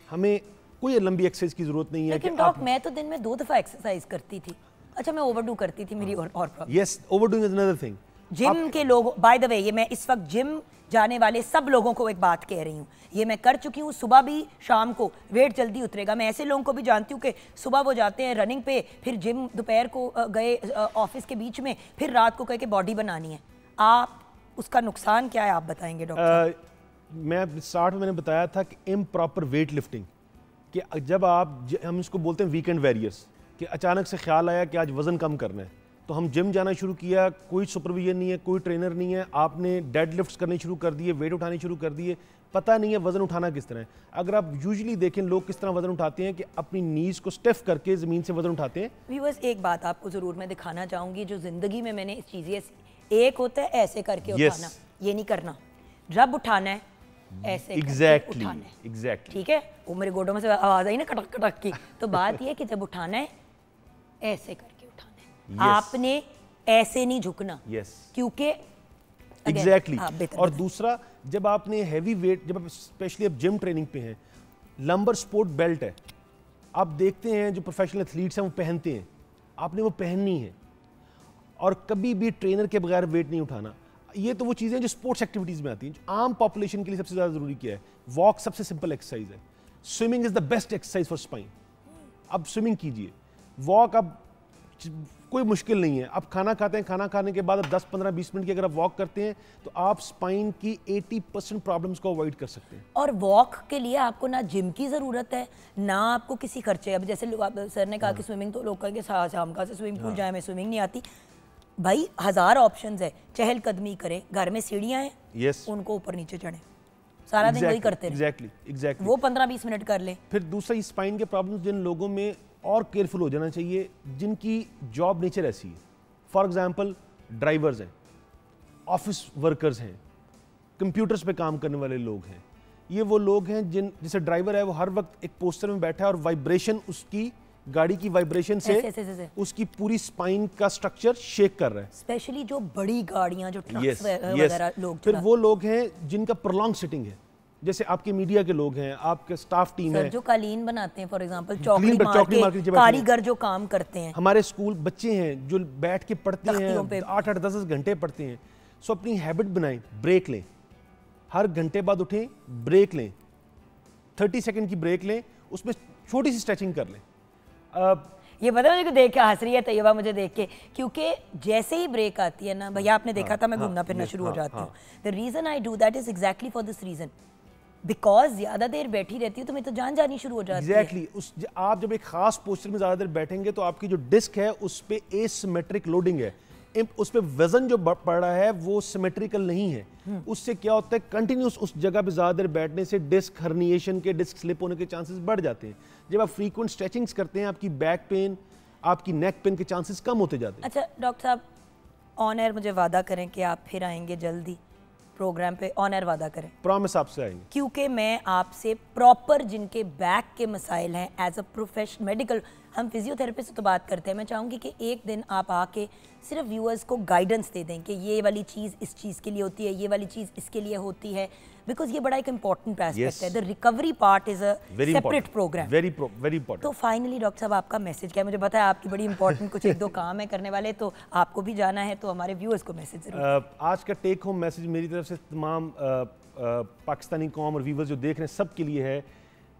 Speaker 3: हमें कोई लंबी एक्सरसाइज की जरूरत नहीं है।
Speaker 1: लेकिन डॉक्टर, मैं तो दिन में 2 दफ़ा एक्सरसाइज करती थी। अच्छा, मैं ओवरडू करती थी, मेरी और problem.
Speaker 3: Yes, overdoing is another thing.
Speaker 1: Gym के लोग, बाय द वे, ये मैं इस वक्त जिम जाने वाले सब लोगों को एक बात कह रही हूँ, ये मैं कर चुकी हूँ, सुबह भी शाम को वेट जल्दी उतरेगा। मैं ऐसे लोगों को भी जानती हूँ कि सुबह वो जाते हैं रनिंग पे, फिर जिम दोपहर को गए ऑफिस के बीच में, फिर रात को कह के बॉडी बनानी है। आप उसका नुकसान क्या है आप बताएंगे डॉक्टर?
Speaker 3: मैं स्टार्ट में मैंने बताया था कि इम्प्रॉपर वेट लिफ्टिंग, कि जब हम इसको बोलते हैं वीकेंड वैरियर्स, कि अचानक से ख्याल आया कि आज वज़न कम करना है, तो हम जिम जाना शुरू किया, कोई सुपरविजन नहीं है, कोई ट्रेनर नहीं है, आपने डेड लिफ्ट्स करने शुरू कर दिए, वेट उठाने शुरू कर दिए, पता नहीं है वज़न उठाना किस तरह है। अगर आप यूजुअली देखें लोग किस तरह वज़न उठाते हैं कि अपनी नीज़ को स्टिफ करके ज़मीन से वज़न उठाते हैं।
Speaker 1: व्यूअर्स, एक बात आपको ज़रूर मैं दिखाना चाहूँगी जो ज़िंदगी में मैंने इस चीज़, एक होता है ऐसे करके उठाना, ये नहीं करना, जब उठाना है ऐसे
Speaker 3: एग्जैक्टली
Speaker 1: उठाना है,
Speaker 3: एग्जैक्टली,
Speaker 1: ठीक है। वो मेरे गोडों में से आवाज़ आई ना कटक कटक की, तो बात ये है कि जब उठाना है ऐसे करके उठाना है, आपने ऐसे नहीं झुकना, क्योंकि
Speaker 3: एग्जैक्टली। और दूसरा, जब आपने हैवी वेट, जब आप स्पेशली आप जिम ट्रेनिंग पे हैं, लंबर स्पोर्ट बेल्ट है, आप देखते हैं जो प्रोफेशनल एथलीट्स हैं वो पहनते हैं, आपने वो पहननी है, और कभी भी ट्रेनर के बगैर वेट नहीं उठाना। ये तो वो चीज़ें जो स्पोर्ट्स एक्टिविटीज़ में आती हैं। जो आम पॉपुलेशन के लिए सबसे ज़्यादा ज़रूरी क्या है? वॉक सबसे सिंपल एक्सरसाइज है, swimming is the best exercise for spine. अब स्विमिंग कीजिए, वॉक अब कोई मुश्किल नहीं है। आप खाना खाते हैं, खाना खाने के बाद 10, 15, 20 मिनट की अगर आप वॉक करते हैं तो आप स्पाइन की 80% प्रॉब्लम्स को अवॉइड कर सकते हैं।
Speaker 1: और वॉक के लिए आपको ना जिम की ज़रूरत है ना आपको किसी खर्चे। अब जैसे सर ने कहा कि स्विमिंग तो लोग कहेंगे शाम का से स्विमिंग पूल जाए, में स्विमिंग नहीं आती। भाई 1000 ऑप्शंस है, चहलकदमी करें, घर में सीढ़ियाँ हैं, उनको ऊपर नीचे चढ़ें, सारा दिन वही करते रहे।
Speaker 3: एग्जैक्टली
Speaker 1: वो 15-20 मिनट कर ले।
Speaker 3: फिर दूसरा स्पाइन के प्रॉब्लम्स जिन लोगों में और केयरफुल हो जाना चाहिए, जिनकी जॉब नेचर ऐसी है, फॉर एग्जांपल ड्राइवर्स हैं, ऑफिस वर्कर्स हैं, कंप्यूटर्स पे काम करने वाले लोग हैं, ये वो लोग हैं जैसे ड्राइवर है वो हर वक्त एक पोस्टर में बैठा है और वाइब्रेशन, उसकी गाड़ी की वाइब्रेशन से
Speaker 1: ऐसे।
Speaker 3: उसकी पूरी स्पाइन का स्ट्रक्चर शेक कर रहा है।
Speaker 1: स्पेशली जो बड़ी गाड़ियां, जो ट्रक्स
Speaker 3: yes,
Speaker 1: वगैरह लोग
Speaker 3: फिर वो लोग हैं जिनका प्रोलॉन्ग सिटिंग है, जैसे आपके मीडिया के लोग हैं, आपके स्टाफ टीम है,
Speaker 1: जो कालीन बनाते हैं फॉर एग्जांपल, चौकड़ी मार के कारीगर जो काम करते हैं,
Speaker 3: हमारे स्कूल बच्चे हैं जो बैठ के पढ़ते हैं, 8-8 10 घंटे पढ़ते हैं। सो अपनी हैबिट बनाएं, ब्रेक लें, हर घंटे बाद उठें, ब्रेक लें, 30 सेकंड की ब्रेक लें, उसमें छोटी सी स्ट्रेचिंग कर लें।
Speaker 1: ये पता है मुझे देख के हंस रही है तैयबा मुझे देख के, क्योंकि जैसे ही ब्रेक आती है ना भैया, आपने देखा था मैं घूमना फिरना शुरू हो जाती हूँ। The reason I do that is exactly for this reason, because ज्यादा देर बैठी रहती हूँ तो मैं तो जान जानी शुरू हो जाती है।
Speaker 3: एग्जैक्टली आप जब एक खास पोस्चर में ज्यादा देर बैठेंगे तो आपकी जो डिस्क है उस पे एसिमेट्रिक लोडिंग है, उस पे वजन जो पड़ रहा है वो सिमेट्रिकल नहीं है। उससे क्या होता है, कंटिन्यूस उस जगह पे ज्यादा देर बैठने से डिस्क हर्निएशन के, डिस्क स्लिप होने के चांसेस बढ़ जाते हैं। जब आप फ्रीक्वेंट स्ट्रेचिंग्स करते हैं आपकी बैक पेन, आपकी नेक पेन के चांसेस कम होते जाते हैं।
Speaker 1: अच्छा डॉक्टर साहब, ऑन एयर मुझे वादा करें कि आप फिर आएंगे जल्दी प्रोग्राम पे, ऑन एयर वादा करें।
Speaker 3: प्रॉमिस आपसे आएंगे,
Speaker 1: क्योंकि मैं आपसे प्रॉपर जिनके बैक के मसाइल हैं एज अ प्रोफेशनल मेडिकल, हम फिजियोथेरेपिस्ट से तो बात करते हैं, मैं चाहूँगी कि एक दिन आप आके सिर्फ व्यूअर्स को गाइडेंस दे दें कि ये वाली चीज़ इस चीज़ के लिए होती है, ये वाली चीज़ इसके लिए होती है, बिकॉज ये बड़ा एक इंपॉर्टेंट एस्पेक्ट है। The recovery part is a separate program, very important. तो फाइनली डॉक्टर साहब आपका मैसेज क्या है? मुझे पता है आपकी बड़ी इंपॉर्टेंट कुछ 1-2 काम है करने वाले, तो आपको भी जाना है, तो हमारे व्यूअर्स को मैसेज जरूर।
Speaker 3: आज का टेक होम मैसेज मेरी तरफ से तमाम पाकिस्तानी कौम और व्यूअर्स जो देख रहे हैं सब के लिए है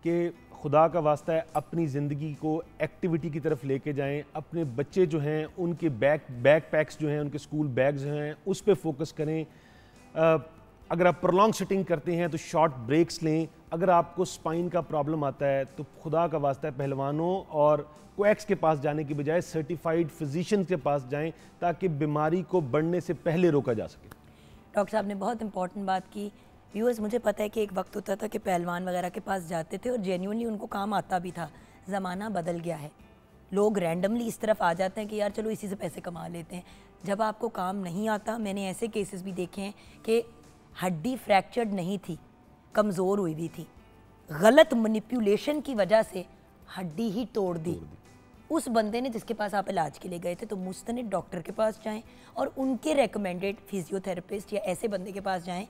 Speaker 3: कि खुदा का वास्ता है अपनी ज़िंदगी को एक्टिविटी की तरफ लेके जाएं। अपने बच्चे जो हैं उनके बैकपैक्स जो हैं, उनके स्कूल बैग्स जो हैं उस पर फोकस करें। अगर आप प्रोलॉन्ग सिटिंग करते हैं तो शॉर्ट ब्रेक्स लें। अगर आपको स्पाइन का प्रॉब्लम आता है तो खुदा का वास्ता है पहलवानों और क्वैक्स के पास जाने की बजाय सर्टिफाइड फिजिशियन के पास जाएं ताकि बीमारी को बढ़ने से पहले रोका जा सके।
Speaker 1: डॉक्टर साहब ने बहुत इंपॉर्टेंट बात की। व्यूअर्स, मुझे पता है कि एक वक्त होता था कि पहलवान वगैरह के पास जाते थे और जेन्युइनली उनको काम आता भी था। ज़माना बदल गया है, लोग रैंडमली इस तरफ आ जाते हैं कि यार चलो इसी से पैसे कमा लेते हैं। जब आपको काम नहीं आता, मैंने ऐसे केसेस भी देखे हैं कि हड्डी फ्रैक्चर्ड नहीं थी, कमज़ोर हुई हुई थी, गलत मैनिपुलेशन की वजह से हड्डी ही तोड़ दी। उस बंदे ने जिसके पास आप इलाज के लिए गए थे, तो मुस्तनिद डॉक्टर के पास जाएं और उनके रेकमेंडेड फिजियोथेरेपिस्ट या ऐसे बंदे के पास जाएं,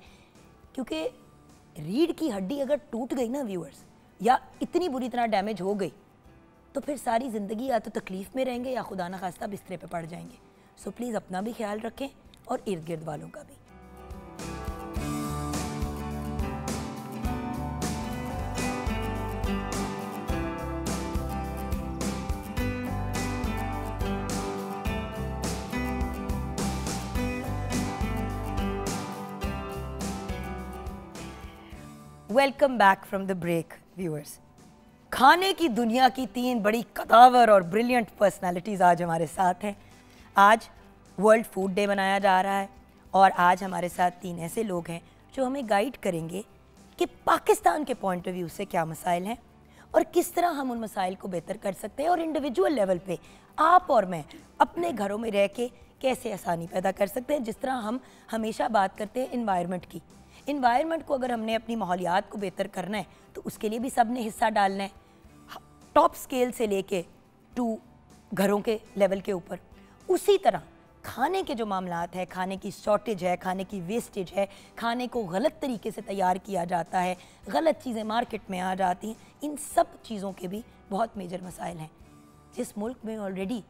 Speaker 1: क्योंकि रीढ़ की हड्डी अगर टूट गई ना व्यूअर्स, या इतनी बुरी तरह डैमेज हो गई, तो फिर सारी ज़िंदगी या तो तकलीफ़ में रहेंगे या खुदा न खास्ता बिस्तरे पे पड़ जाएंगे। सो प्लीज़ अपना भी ख्याल रखें और इर्द गिर्द वालों का भी। Welcome back from the break viewers. खाने की दुनिया की 3 बड़ी कदावर और ब्रिलियंट पर्सनालिटीज़ आज हमारे साथ हैं। आज वर्ल्ड फूड डे मनाया जा रहा है और आज हमारे साथ 3 ऐसे लोग हैं जो हमें गाइड करेंगे कि पाकिस्तान के पॉइंट ऑफ व्यू से क्या मसाइल हैं और किस तरह हम उन मसाइल को बेहतर कर सकते हैं, और इंडिविजुअल लेवल पे आप और मैं अपने घरों में रह के कैसे आसानी पैदा कर सकते हैं। जिस तरह हम हमेशा बात करते हैं इन्वायरमेंट की, इन्वायरमेंट को अगर हमने अपनी माहौलियात को बेहतर करना है तो उसके लिए भी सब ने हिस्सा डालना है, टॉप स्केल से लेके टू घरों के लेवल के ऊपर। उसी तरह खाने के जो मामलात है, खाने की शॉर्टेज है, खाने की वेस्टेज है, खाने को गलत तरीके से तैयार किया जाता है, गलत चीज़ें मार्केट में आ जाती हैं, इन सब चीज़ों के भी बहुत मेजर मसाइल हैं। जिस मुल्क में ऑलरेडी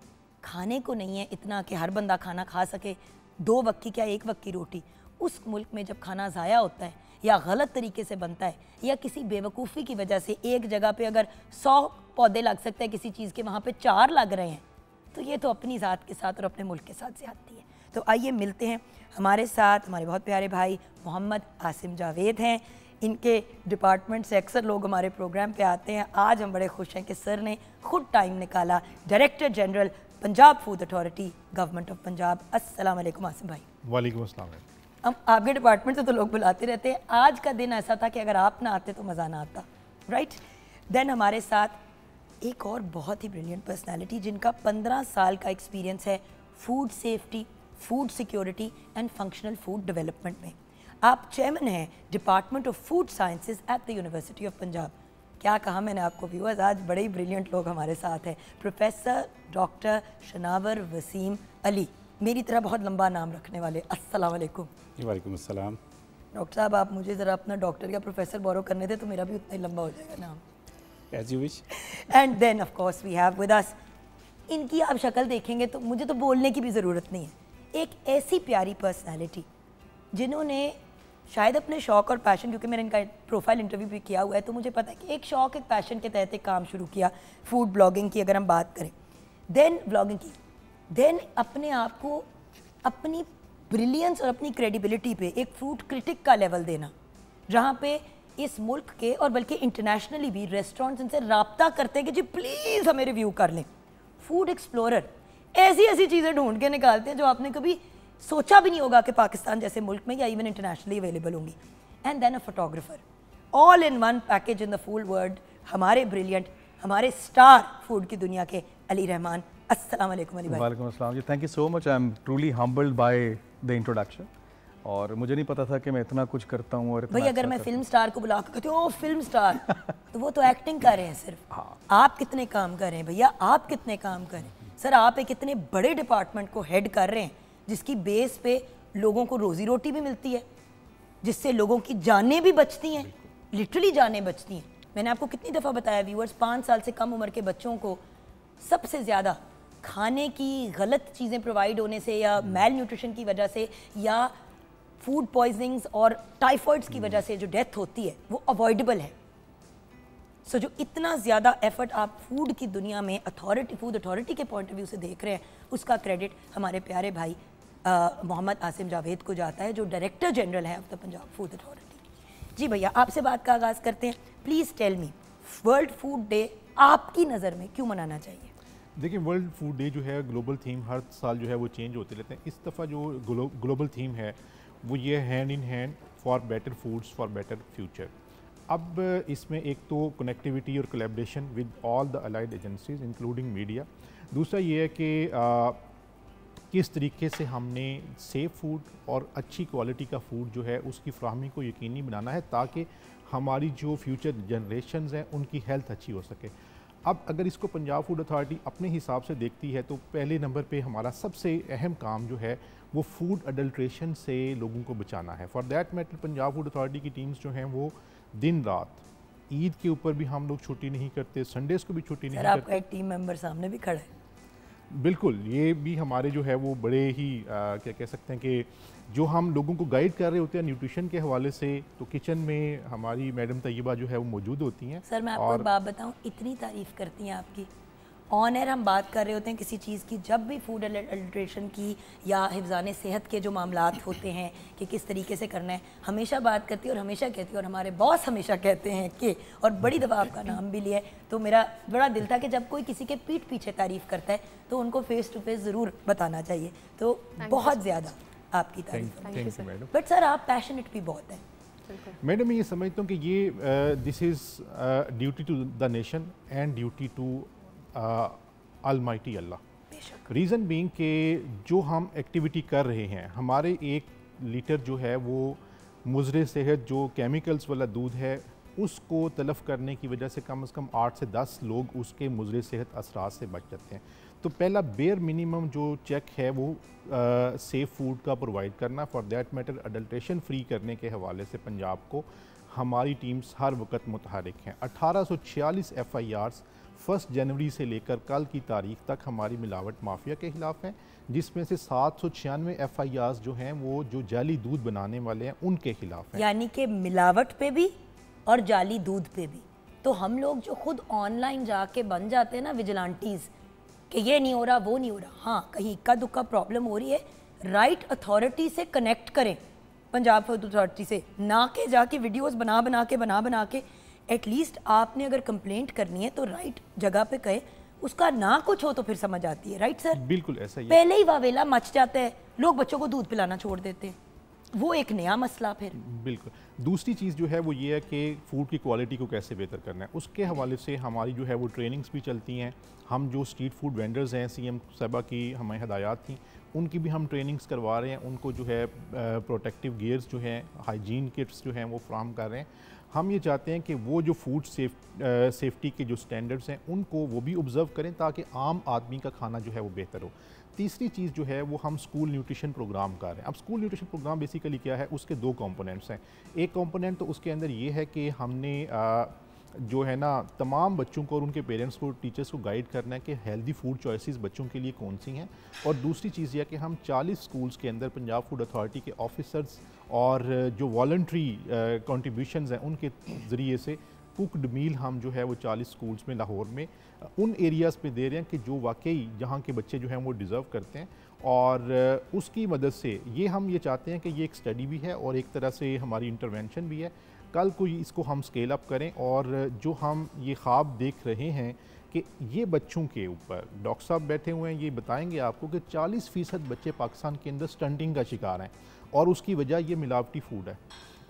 Speaker 1: खाने को नहीं है इतना कि हर बंदा खाना खा सके, 2 वक्त की क्या 1 वक्त की रोटी, उस मुल्क में जब खाना ज़ाया होता है या गलत तरीके से बनता है या किसी बेवकूफ़ी की वजह से एक जगह पे अगर 100 पौधे लग सकते हैं किसी चीज़ के, वहाँ पे 4 लग रहे हैं, तो ये तो अपनी ज़ात के साथ और अपने मुल्क के साथ ज़्यादती है। तो आइए मिलते हैं, हमारे साथ हमारे बहुत प्यारे भाई मोहम्मद आसिम जावेद हैं। इनके डिपार्टमेंट से अक्सर लोग हमारे प्रोग्राम पे आते हैं। आज हम बड़े खुश हैं कि सर ने खुद टाइम निकाला। Director general Punjab food authority, government of Punjab. अस्सलाम वालेकुम आसिम भाई।
Speaker 4: वालेकुम अस्सलाम।
Speaker 1: हम आपके डिपार्टमेंट से तो लोग बुलाते रहते हैं, आज का दिन ऐसा था कि अगर आप ना आते तो मज़ा ना आता, राइट। देन हमारे साथ एक और बहुत ही ब्रिलियंट पर्सनालिटी जिनका 15 साल का एक्सपीरियंस है food safety, food security and functional food development में। आप चेयरमैन हैं department of food sciences at the university of Punjab. क्या कहा मैंने आपको व्यूअर्स, आज बड़े ही ब्रिलियंट लोग हमारे साथ हैं। प्रोफेसर डॉक्टर शनावर वसीम अली, मेरी तरह बहुत लंबा नाम रखने वाले। अस्सलाम वालेकुम।
Speaker 4: वालेकुम अस्सलाम।
Speaker 1: डॉक्टर साहब, आप मुझे ज़रा अपना डॉक्टर या प्रोफेसर बोरो करने थे तो मेरा भी उतना ही लंबा हो जाएगा नाम।
Speaker 4: As you wish.
Speaker 1: And then of course we have with us, इनकी आप शक्ल देखेंगे तो मुझे तो बोलने की भी ज़रूरत नहीं है, एक ऐसी प्यारी पर्सनैलिटी जिन्होंने शायद अपने शौक़ और पैशन, क्योंकि मैंने इनका प्रोफाइल इंटरव्यू भी किया हुआ है तो मुझे पता है कि एक शौक़ एक पैशन के तहत एक काम शुरू किया फूड ब्लॉगिंग की अगर हम बात करें, देन ब्लॉगिंग की, देन अपने आप को अपनी ब्रिलियंस और अपनी क्रेडिबिलिटी पे एक फूड क्रिटिक का लेवल देना, जहाँ पे इस मुल्क के और बल्कि इंटरनेशनली भी रेस्टोरेंट्स इनसे रब्ता करते हैं कि जी प्लीज़ हमें रिव्यू कर लें। फूड एक्सप्लोरर ऐसी ऐसी चीज़ें ढूंढ के निकालते हैं जो आपने कभी सोचा भी नहीं होगा कि पाकिस्तान जैसे मुल्क में या इवन इंटरनेशनली अवेलेबल होंगी। And then a photographer, all in one package in the food world, हमारे ब्रिलियंट, हमारे स्टार फूड की दुनिया के अली रहमान। अस्सलाम वालेकुम अली भाई।
Speaker 5: वालेकुम अस्सलाम जी, thank you so much. I am truly humbled by the introduction, और मुझे नहीं पता था कि मैं इतना कुछ करता हूँ। और
Speaker 1: भाई अगर मैं फिल्म स्टार को बुला के कहती हूँ ओ फिल्म स्टार तो वो तो एक्टिंग कर रहे हैं सिर्फ।
Speaker 5: हाँ।
Speaker 1: आप कितने काम कर रहे हैं भैया, आप कितने काम कर रहे हैं सर, आप एक इतने बड़े डिपार्टमेंट को हेड कर रहे हैं जिसकी बेस पे लोगों को रोजी रोटी भी मिलती है, जिससे लोगों की जानें भी बचती हैं, लिटरली जानें बचती हैं। मैंने आपको कितनी दफ़ा बताया व्यूअर्स, 5 साल से कम उम्र के बच्चों को सबसे ज़्यादा खाने की गलत चीज़ें प्रोवाइड होने से या मेल न्यूट्रिशन की वजह से या फूड पॉइजनिंग्स और टाइफाइड्स की वजह से जो डेथ होती है वो अवॉइडेबल है। सो जो इतना ज़्यादा एफर्ट आप फूड की दुनिया में अथॉरिटी, फूड अथॉरिटी के पॉइंट ऑफ व्यू से देख रहे हैं, उसका क्रेडिट हमारे प्यारे भाई मोहम्मद आसिम जावेद को जाता है, जो डायरेक्टर जनरल है of the Punjab food authority. जी भैया, आपसे बात का आगाज़ करते हैं। Please tell me, world food day आपकी नज़र में क्यों मनाना चाहिए?
Speaker 6: देखिए, वर्ल्ड फूड डे जो है ग्लोबल थीम, हर साल जो है वो चेंज होते रहते हैं। इस दफ़ा जो ग्लोबल थीम है वो ये hand in hand for better foods for better future. अब इसमें एक तो कनेक्टिविटी और collaboration with all the allied agencies including media. दूसरा ये है कि किस तरीके से हमने सेफ फूड और अच्छी क्वालिटी का फूड जो है उसकी फ्राहमी को यकीनी बनाना है ताकि हमारी जो फ्यूचर जनरेशन्स हैं उनकी हेल्थ अच्छी हो सके। अब अगर इसको पंजाब फूड अथॉरिटी अपने हिसाब से देखती है तो पहले नंबर पे हमारा सबसे अहम काम जो है वो फूड अडल्ट्रेशन से लोगों को बचाना है। For that matter Punjab food authority की टीम्स जो हैं वो दिन रात, ईद के ऊपर भी हम लोग छुट्टी नहीं करते, संडेज़ को भी छुट्टी नहीं करते।
Speaker 1: आपका एक टीम मेंबर सामने भी खड़ा है।
Speaker 6: बिल्कुल, ये भी हमारे जो है वो बड़े ही क्या कह सकते हैं कि जो हम लोगों को गाइड कर रहे होते हैं न्यूट्रिशन के हवाले से, तो किचन में हमारी मैडम तैयबा जो है वो मौजूद होती हैं।
Speaker 1: सर मैं आपको एक बात बताऊं, इतनी तारीफ़ करती हैं आपकी, ऑन एयर हम बात कर रहे होते हैं किसी चीज़ की, जब भी फूड अडल्ट्रेशन की या हिफ्ज़ाने सेहत के जो मामलात होते हैं कि किस तरीके से करना है, हमेशा बात करती है और हमेशा कहती है, और हमारे बॉस हमेशा कहते हैं कि, और बड़ी दफ़ा आपका नाम भी लिया है, तो मेरा बड़ा दिल था कि जब कोई किसी के पीठ पीछे तारीफ़ करता है तो उनको फेस टू फेस ज़रूर बताना चाहिए। तो बहुत ज़्यादा आपकी तारीफ। बट सर आप पैशनेट भी बहुत हैं।
Speaker 6: मैडम मैं ये समझता हूँ कि ये this is duty to the nation and duty to almighty Allah. Reason being कि जो हम एक्टिविटी कर रहे हैं, हमारे 1 लीटर जो है वो मुज़र सेहत जो केमिकल्स वाला दूध है उसको तलफ़ करने की वजह से कम 8 से 10 लोग उसके मुज़र सेहत असरात से बच जाते हैं। तो पहला बेयर मिनिमम जो चेक है वो सेफ़ फूड का प्रोवाइड करना, for that matter adulteration free करने के हवाले से पंजाब को हमारी टीम्स हर वक्त मुतहरिक हैं। 1846 FIRs 1 जनवरी से लेकर कल की तारीख तक हमारी मिलावट माफिया के खिलाफ हैं, जिसमें से 796 FIRs जो हैं वो जो जाली दूध बनाने वाले हैं उनके खिलाफ हैं।
Speaker 1: यानी कि मिलावट पे भी और जाली दूध पे भी। तो हम लोग जो खुद ऑनलाइन जाके बन जाते हैं ना विजिलेंटीज़ कि ये नहीं हो रहा वो नहीं हो रहा, हाँ कहीं इक्का दुक्का प्रॉब्लम हो रही है, राइट अथॉरिटी से कनेक्ट करें, पंजाब फूड अथॉरिटी से, ना के जाके वीडियोस बना बना के एटलीस्ट आपने अगर कंप्लेंट करनी है तो राइट जगह पे कहे, उसका ना कुछ हो तो फिर समझ आती है। Right sir?
Speaker 6: बिल्कुल ऐसा ही है।
Speaker 1: पहले ही वावेला मच जाता है, लोग बच्चों को दूध पिलाना छोड़ देते हैं। वो एक नया मसला फिर।
Speaker 6: बिल्कुल। दूसरी चीज़ जो है वो ये है कि फ़ूड की क्वालिटी को कैसे बेहतर करना है, उसके हवाले से हमारी जो है वो ट्रेनिंग्स भी चलती हैं। हम जो स्ट्रीट फूड वेंडर्स हैं, CM साहबा की हमारी हदायत थी, उनकी भी हम ट्रेनिंग्स करवा रहे हैं। उनको जो है प्रोटेक्टिव गियर्स जो हैं, हाइजीन किट्स जो हैं वो फ्राहम कर रहे हैं। हम ये चाहते हैं कि वो जो फूड सेफ्टी के जो स्टैंडर्ड्स हैं उनको वो भी ऑब्ज़र्व करें ताकि आम आदमी का खाना जो है वो बेहतर हो। तीसरी चीज़ जो है वो हम स्कूल न्यूट्रिशन प्रोग्राम कर रहे हैं। अब स्कूल न्यूट्रिशन प्रोग्राम बेसिकली क्या है, उसके दो कंपोनेंट्स हैं। एक कंपोनेंट तो उसके अंदर ये है कि हमने जो है ना तमाम बच्चों को और उनके पेरेंट्स को, टीचर्स को गाइड करना है कि हेल्दी फूड चॉइसेस बच्चों के लिए कौन सी हैं। और दूसरी चीज़ यह कि हम 40 स्कूल्स के अंदर पंजाब फूड अथॉरिटी के ऑफिसर्स और जो वॉलंटरी कंट्रीब्यूशंस हैं उनके ज़रिए से कुकड मील हम जो है वो 40 स्कूल्स में लाहौर में उन एरियाज़ पे दे रहे हैं कि जो वाकई जहाँ के बच्चे जो हैं वो डिज़र्व करते हैं। और उसकी मदद से ये हम ये चाहते हैं कि ये एक स्टडी भी है और एक तरह से हमारी इंटरवेंशन भी है। कल को इसको हम स्केल अप करें और जो हम ये ख्वाब देख रहे हैं कि ये बच्चों के ऊपर डॉक्टर साहब बैठे हुए हैं, ये बताएंगे आपको कि 40% बच्चे पाकिस्तान के अंदर स्टंटिंग का शिकार हैं और उसकी वजह ये मिलावटी फूड है।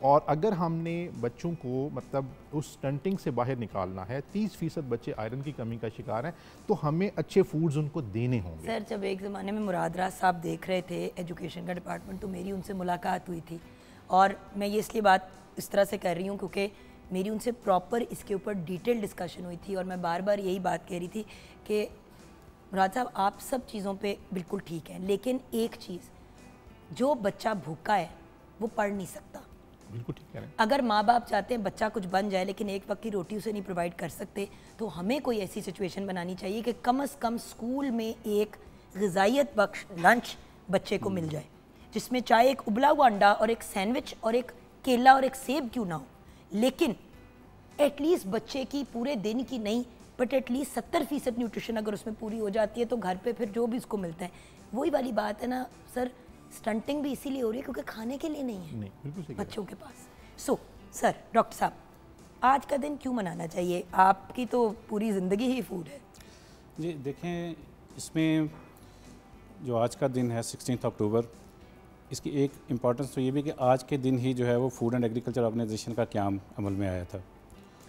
Speaker 6: और अगर हमने बच्चों को मतलब उस स्टंटिंग से बाहर निकालना है, 30% बच्चे आयरन की कमी का शिकार हैं, तो हमें अच्छे फूड्स उनको देने होंगे।
Speaker 1: सर, जब एक ज़माने में मुराद राज साहब देख रहे थे एजुकेशन का डिपार्टमेंट, तो मेरी उनसे मुलाकात हुई थी। और मैं ये इसलिए बात इस तरह से कर रही हूँ क्योंकि मेरी उनसे प्रॉपर इसके ऊपर डिटेल डिस्कशन हुई थी और मैं बार बार यही बात कह रही थी कि मुराद साहब आप सब चीज़ों पे बिल्कुल ठीक हैं, लेकिन एक चीज़, जो बच्चा भूखा है वो पढ़ नहीं सकता।
Speaker 6: बिल्कुल ठीक है।
Speaker 1: अगर माँ बाप चाहते हैं बच्चा कुछ बन जाए लेकिन एक वक्त की रोटी उसे नहीं प्रोवाइड कर सकते, तो हमें कोई ऐसी सिचुएशन बनानी चाहिए कि कम से कम स्कूल में एक ग़िज़ाइयत बख्श लंच बच्चे को मिल जाए, जिसमें चाहे एक उबला हुआ अंडा और एक सैंडविच और एक केला और एक सेब क्यों ना हो, लेकिन एटलीस्ट बच्चे की पूरे दिन की नहीं बट एटलीस्ट 70% न्यूट्रिशन अगर उसमें पूरी हो जाती है तो घर पे फिर जो भी उसको मिलता है, वही वाली बात है ना सर। स्टंटिंग भी इसीलिए हो रही है क्योंकि खाने के लिए नहीं है
Speaker 6: बिल्कुल सही
Speaker 1: बच्चों के पास। सो सर, डॉक्टर साहब, आज का दिन क्यों मनाना चाहिए? आपकी तो पूरी ज़िंदगी ही फूड है।
Speaker 4: जी देखें, इसमें जो आज का दिन है 16 अक्टूबर, इसकी एक इम्पॉर्टेंस तो ये भी कि आज के दिन ही जो है वो फूड एंड एग्रीकल्चर ऑर्गेनाइजेशन का क़याम अमल में आया था।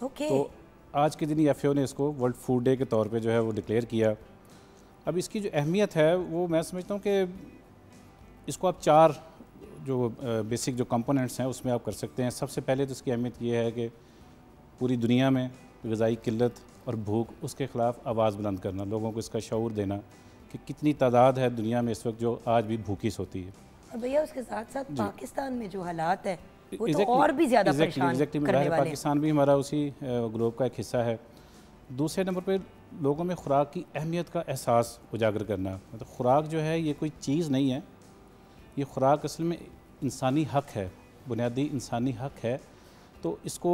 Speaker 1: ओके।
Speaker 4: तो आज के दिन ही FAO ने इसको वर्ल्ड फूड डे के तौर पे जो है वो डिक्लेयर किया। अब इसकी जो अहमियत है वो मैं समझता हूँ कि इसको आप 4 जो बेसिक जो कंपोनेंट्स हैं उसमें आप कर सकते हैं। सबसे पहले तो इसकी अहमियत ये है कि पूरी दुनिया में ग़िज़ाई किल्लत और भूख, उसके ख़िलाफ़ आवाज़ बुलंद करना, लोगों को इसका शऊर देना कि कितनी तादाद है दुनिया में इस वक्त जो आज भी भूखी सोती है।
Speaker 1: और भैया उसके साथ साथ पाकिस्तान में जो हालात है वो तो और भी ज़्यादा परेशान करने वाले हैं।
Speaker 4: पाकिस्तान भी हमारा उसी ग्लोब का एक हिस्सा है। दूसरे नंबर पर लोगों में खुराक की अहमियत का एहसास उजागर करना, मतलब खुराक जो है ये कोई चीज़ नहीं है, ये खुराक असल में इंसानी हक़ है, बुनियादी इंसानी हक़ है। तो इसको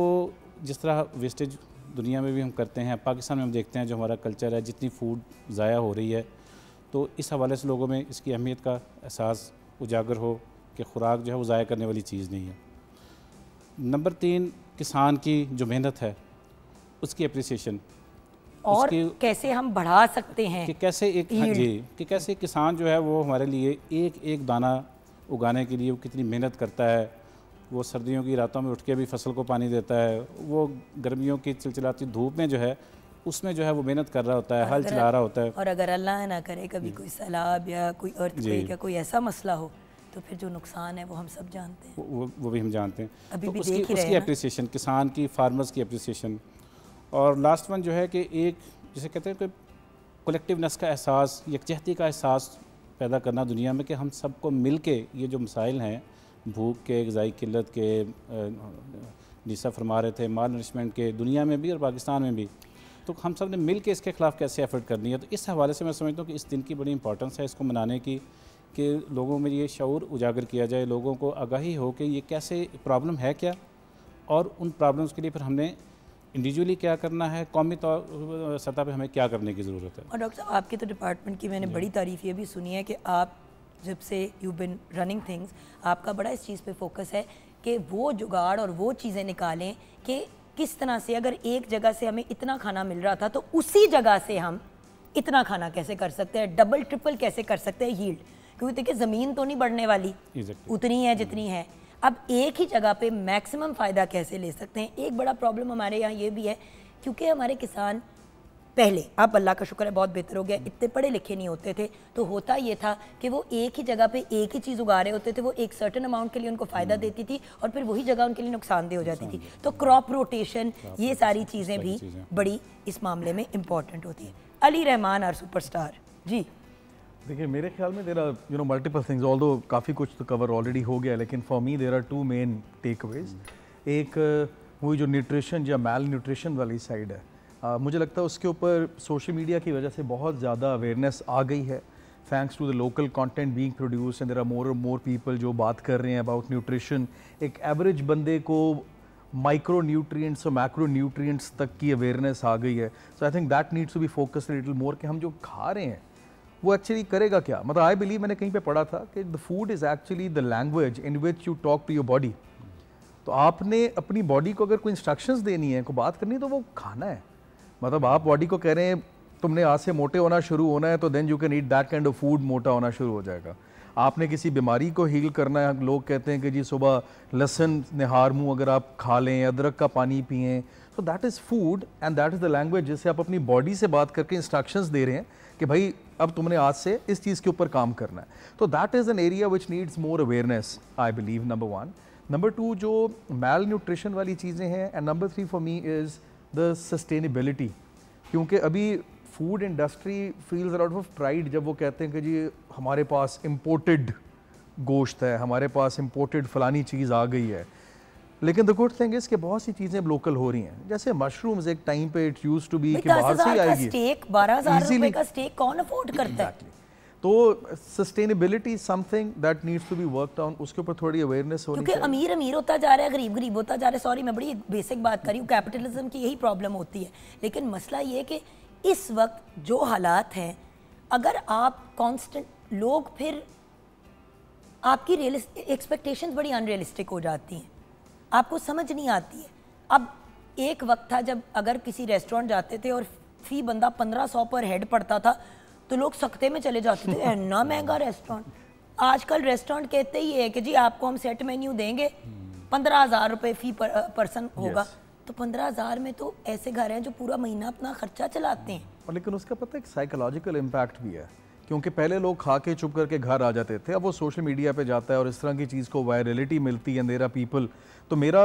Speaker 4: जिस तरह वेस्टेज दुनिया में भी हम करते हैं, पाकिस्तान में हम देखते हैं जो हमारा कल्चर है, जितनी फूड ज़ाया हो रही है, तो इस हवाले से लोगों में इसकी अहमियत का एहसास उजागर हो कि खुराक जो है वो ज़ाया करने वाली चीज़ नहीं है। नंबर 3, किसान की जो मेहनत है उसकी अप्रिसिएशन,
Speaker 1: और कैसे हम बढ़ा सकते हैं
Speaker 4: कि कैसे एक कि कैसे किसान जो है वो हमारे लिए एक एक दाना उगाने के लिए वो कितनी मेहनत करता है। वो सर्दियों की रातों में उठ के भी फसल को पानी देता है, वो गर्मियों की चिलचिलाती धूप में जो है उसमें जो है वो मेहनत कर रहा होता है, हल चला रहा होता है।
Speaker 1: और अगर अल्लाह ना करे कभी कोई सैलाब या कोई अर्थक्वेक या कोई ऐसा मसला हो तो फिर जो नुकसान है वो हम सब जानते हैं,
Speaker 4: वो भी हम जानते हैं।
Speaker 1: अभी
Speaker 4: तो
Speaker 1: भी
Speaker 4: उसकी अप्रिसिएशन, किसान की, फार्मर्स की अप्रिसिएशन। और लास्ट वन जो है कि एक जिसे कहते हैं कि कलेक्टिवनेस का एहसास, यकजहती का एहसास पैदा करना दुनिया में कि हम सबको मिल के ये जो मसाइल हैं, भूख के, ग़िज़ाई किल्लत के, जिसा फरमा रहे थे माल नरिशमेंट के, दुनिया में भी और पाकिस्तान में भी, तो हम सब ने मिल के इसके ख़िलाफ़ कैसे एफर्ट करनी है। तो इस हवाले से मैं समझता हूँ कि इस दिन की बड़ी इंपॉर्टेंस है इसको मनाने की, कि लोगों में ये शऊर उजागर किया जाए, लोगों को आगाही हो कि ये कैसे प्रॉब्लम है क्या, और उन प्रॉब्लम्स के लिए फिर हमने इंडिविजुअली क्या करना है, कौमी सतह पे हमें क्या करने की ज़रूरत है।
Speaker 1: और डॉक्टर साहब, आपके तो डिपार्टमेंट की मैंने बड़ी तारीफ़ ये भी सुनी है कि आप जब से यू बिन रनिंग थिंग्स, आपका बड़ा इस चीज़ पे फोकस है कि वो जुगाड़ और वो चीज़ें निकालें कि किस तरह से अगर एक जगह से हमें इतना खाना मिल रहा था तो उसी जगह से हम इतना खाना कैसे कर सकते हैं, डबल ट्रिपल कैसे कर सकते हैं यील्ड। क्योंकि देखिए ज़मीन तो नहीं बढ़ने वाली, उतनी है जितनी है। अब एक ही जगह पे मैक्सिमम फ़ायदा कैसे ले सकते हैं? एक बड़ा प्रॉब्लम हमारे यहाँ ये भी है, क्योंकि हमारे किसान पहले, अब अल्लाह का शुक्र है बहुत बेहतर हो गया, इतने पढ़े लिखे नहीं होते थे, तो होता ये था कि वो एक ही जगह पे एक ही चीज़ उगा रहे होते थे, वो एक सर्टेन अमाउंट के लिए उनको फ़ायदा देती थी और फिर वही जगह उनके लिए नुकसानदेह हो जाती थी। तो क्रॉप रोटेशन, ये सारी चीज़ें भी बड़ी इस मामले में इम्पॉर्टेंट होती है। अली रहमान और सुपरस्टार जी।
Speaker 5: देखिए मेरे ख्याल में there are multiple things, although काफ़ी कुछ तो कवर ऑलरेडी हो गया, लेकिन for me there are two main takeaways. एक वही जो न्यूट्रिशन या मैल न्यूट्रिशन वाली साइड है, मुझे लगता है उसके ऊपर सोशल मीडिया की वजह से बहुत ज़्यादा अवेयरनेस आ गई है, thanks to the local content being produce and there are more people जो बात कर रहे हैं अबाउट न्यूट्रिशन। एक एवरेज बंदे को माइक्रो न्यूट्रिएंट्स और मैक्रो न्यूट्रिएंट्स तक की अवेयरनेस आ गई है। So I think that needs to be focused little more कि हम जो खा रहे हैं वो एक्चुअली करेगा क्या। मतलब आई बिलीव, मैंने कहीं पे पढ़ा था कि the food is actually the language in which you talk to your body. तो आपने अपनी बॉडी को अगर कोई इंस्ट्रक्शंस देनी है, कोई बात करनी है, तो वो खाना है। मतलब आप बॉडी को कह रहे हैं तुमने आज से मोटे होना शुरू होना है, तो then you can eat that kind of food, मोटा होना शुरू हो जाएगा। आपने किसी बीमारी को हील करना है, लोग कहते हैं कि जी सुबह लहसुन निहार मुँह अगर आप खा लें, अदरक का पानी पिएं, तो that is food and that is the language जिससे आप अपनी बॉडी से बात करके इंस्ट्रक्शंस दे रहे हैं कि भाई अब तुमने आज से इस चीज़ के ऊपर काम करना है। तो that is an area which needs more awareness, I believe, number one. Number two, जो मैल न्यूट्रिशन वाली चीज़ें हैं, and number three for me is the sustainability. क्योंकि अभी food industry feels a lot of pride जब वो कहते हैं कि जी हमारे पास इम्पोर्टेड गोश्त है, हमारे पास इम्पोर्टेड फलानी चीज़ आ गई है। लेकिन द गुड थिंग इज कि बहुत सी चीज़ें अब लोकल हो रही हैं, जैसे मशरूम्स एक टाइम पे इट यूज्ड टू बी कि बाहर से ही आएगी।
Speaker 1: स्टेक 12,000 रुपए का स्टेक कौन अफोर्ड करता है?
Speaker 5: तो sustainability something that needs to be worked on, उसके ऊपर थोड़ी अवेयरनेस होनी चाहिए।
Speaker 1: क्योंकि अमीर अमीर होता जा रहा है, गरीब गरीब होता जा रहा है। सॉरी मैं बड़ी बेसिक बात कर रही हूँ, कैपिटलिज्म की यही प्रॉब्लम होती है। लेकिन मसला ये है कि इस वक्त जो हालात हैं, अगर आप कांस्टेंट, लोग फिर आपकी एक्सपेक्टेशंस बड़ी अनरियलिस्टिक हो जाती हैं, आपको समझ नहीं आती है। अब एक वक्त था जब अगर किसी रेस्टोरेंट जाते थे और फी बंदा 1500 पर हेड पड़ता था तो लोग सख्ते में चले जाते थे, इतना महंगा रेस्टोरेंट। आजकल रेस्टोरेंट कहते ही है कि जी आपको हम सेट मेन्यू देंगे, 15,000 रुपये फी पर्सन होगा। तो 15,000 में तो ऐसे घर हैं जो पूरा महीना अपना खर्चा चलाते हैं।
Speaker 5: और लेकिन उसका पता है एक साइकोलॉजिकल इम्पैक्ट भी है, क्योंकि पहले लोग खा के चुप करके घर आ जाते थे, अब वो सोशल मीडिया पे जाता है और इस तरह की चीज़ को वायरलिटी मिलती है, देयर आर पीपल। तो मेरा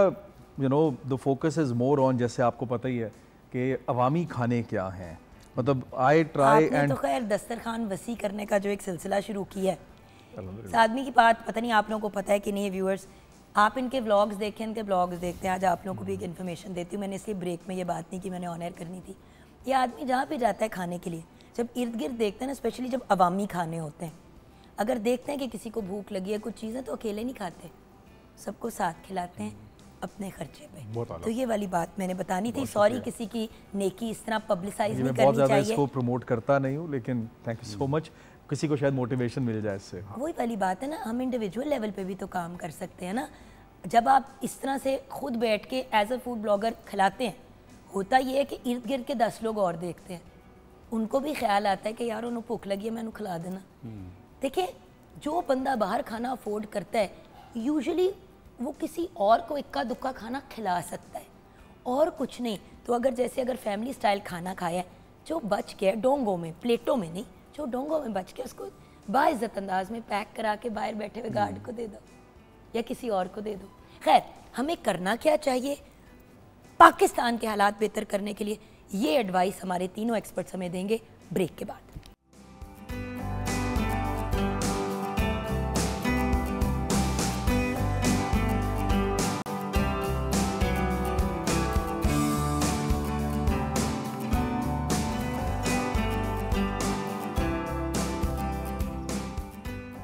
Speaker 5: the focus is more on, जैसे आपको पता ही है कि अवामी खाने क्या हैं। मतलब आई ट्राई एंड
Speaker 1: तो खैर दस्तरखान वसी करने का जो एक सिलसिला शुरू किया है, इस आदमी की बात पता नहीं आप लोगों को पता है कि नहीं व्यूअर्स, आप इनके व्लॉग्स देखें, इनके ब्लॉग्स देखते हैं। आज आप लोगों को भी एक इन्फॉर्मेशन देती हूँ, मैंने इसलिए ब्रेक में ये बात नहीं की, मैंने ऑन एयर करनी थी। ये आदमी जहाँ पे जाता है खाने के लिए, जब इर्द गिर्द देखते हैं ना, स्पेशली जब अवामी खाने होते हैं, अगर देखते हैं कि किसी को भूख लगी है कुछ चीज़ें, तो अकेले नहीं खाते, सबको साथ खिलाते हैं अपने खर्चे पे। तो ये वाली बात मैंने बतानी थी। सॉरी किसी की नेकी इस तरह पब्लिसाइज नहीं करनी चाहिए।
Speaker 5: मैं इसको प्रमोट करता नहीं हूँ, लेकिन थैंक यू सो मच, किसी को शायद मोटिवेशन मिल जाए इससे।
Speaker 1: वही वाली बात है ना, हम इंडिविजुअल लेवल पे भी तो काम कर सकते हैं ना। जब आप इस तरह से खुद बैठ के एज अ फूड ब्लॉगर खिलाते हैं, होता ये है कि इर्द गिर्द के 10 लोग और देखते हैं, उनको भी ख्याल आता है कि यार उन्हें भूख लगी है, मैं उन्हें खिला देना। देखिए जो बंदा बाहर खाना अफोर्ड करता है, यूजुअली वो किसी और को इक्का दुक्का खाना खिला सकता है और कुछ नहीं। तो अगर फैमिली स्टाइल खाना खाया है, जो बच गया डोंगों में, प्लेटों में नहीं, जो डोंगों में बच गया, उसको बाइज्जत अंदाज में पैक करा के बाहर बैठे हुए गार्ड को दे दो या किसी और को दे दो। खैर, हमें करना क्या चाहिए पाकिस्तान के हालात बेहतर करने के लिए, ये एडवाइस हमारे तीनों एक्सपर्ट्स हमें देंगे ब्रेक के बाद।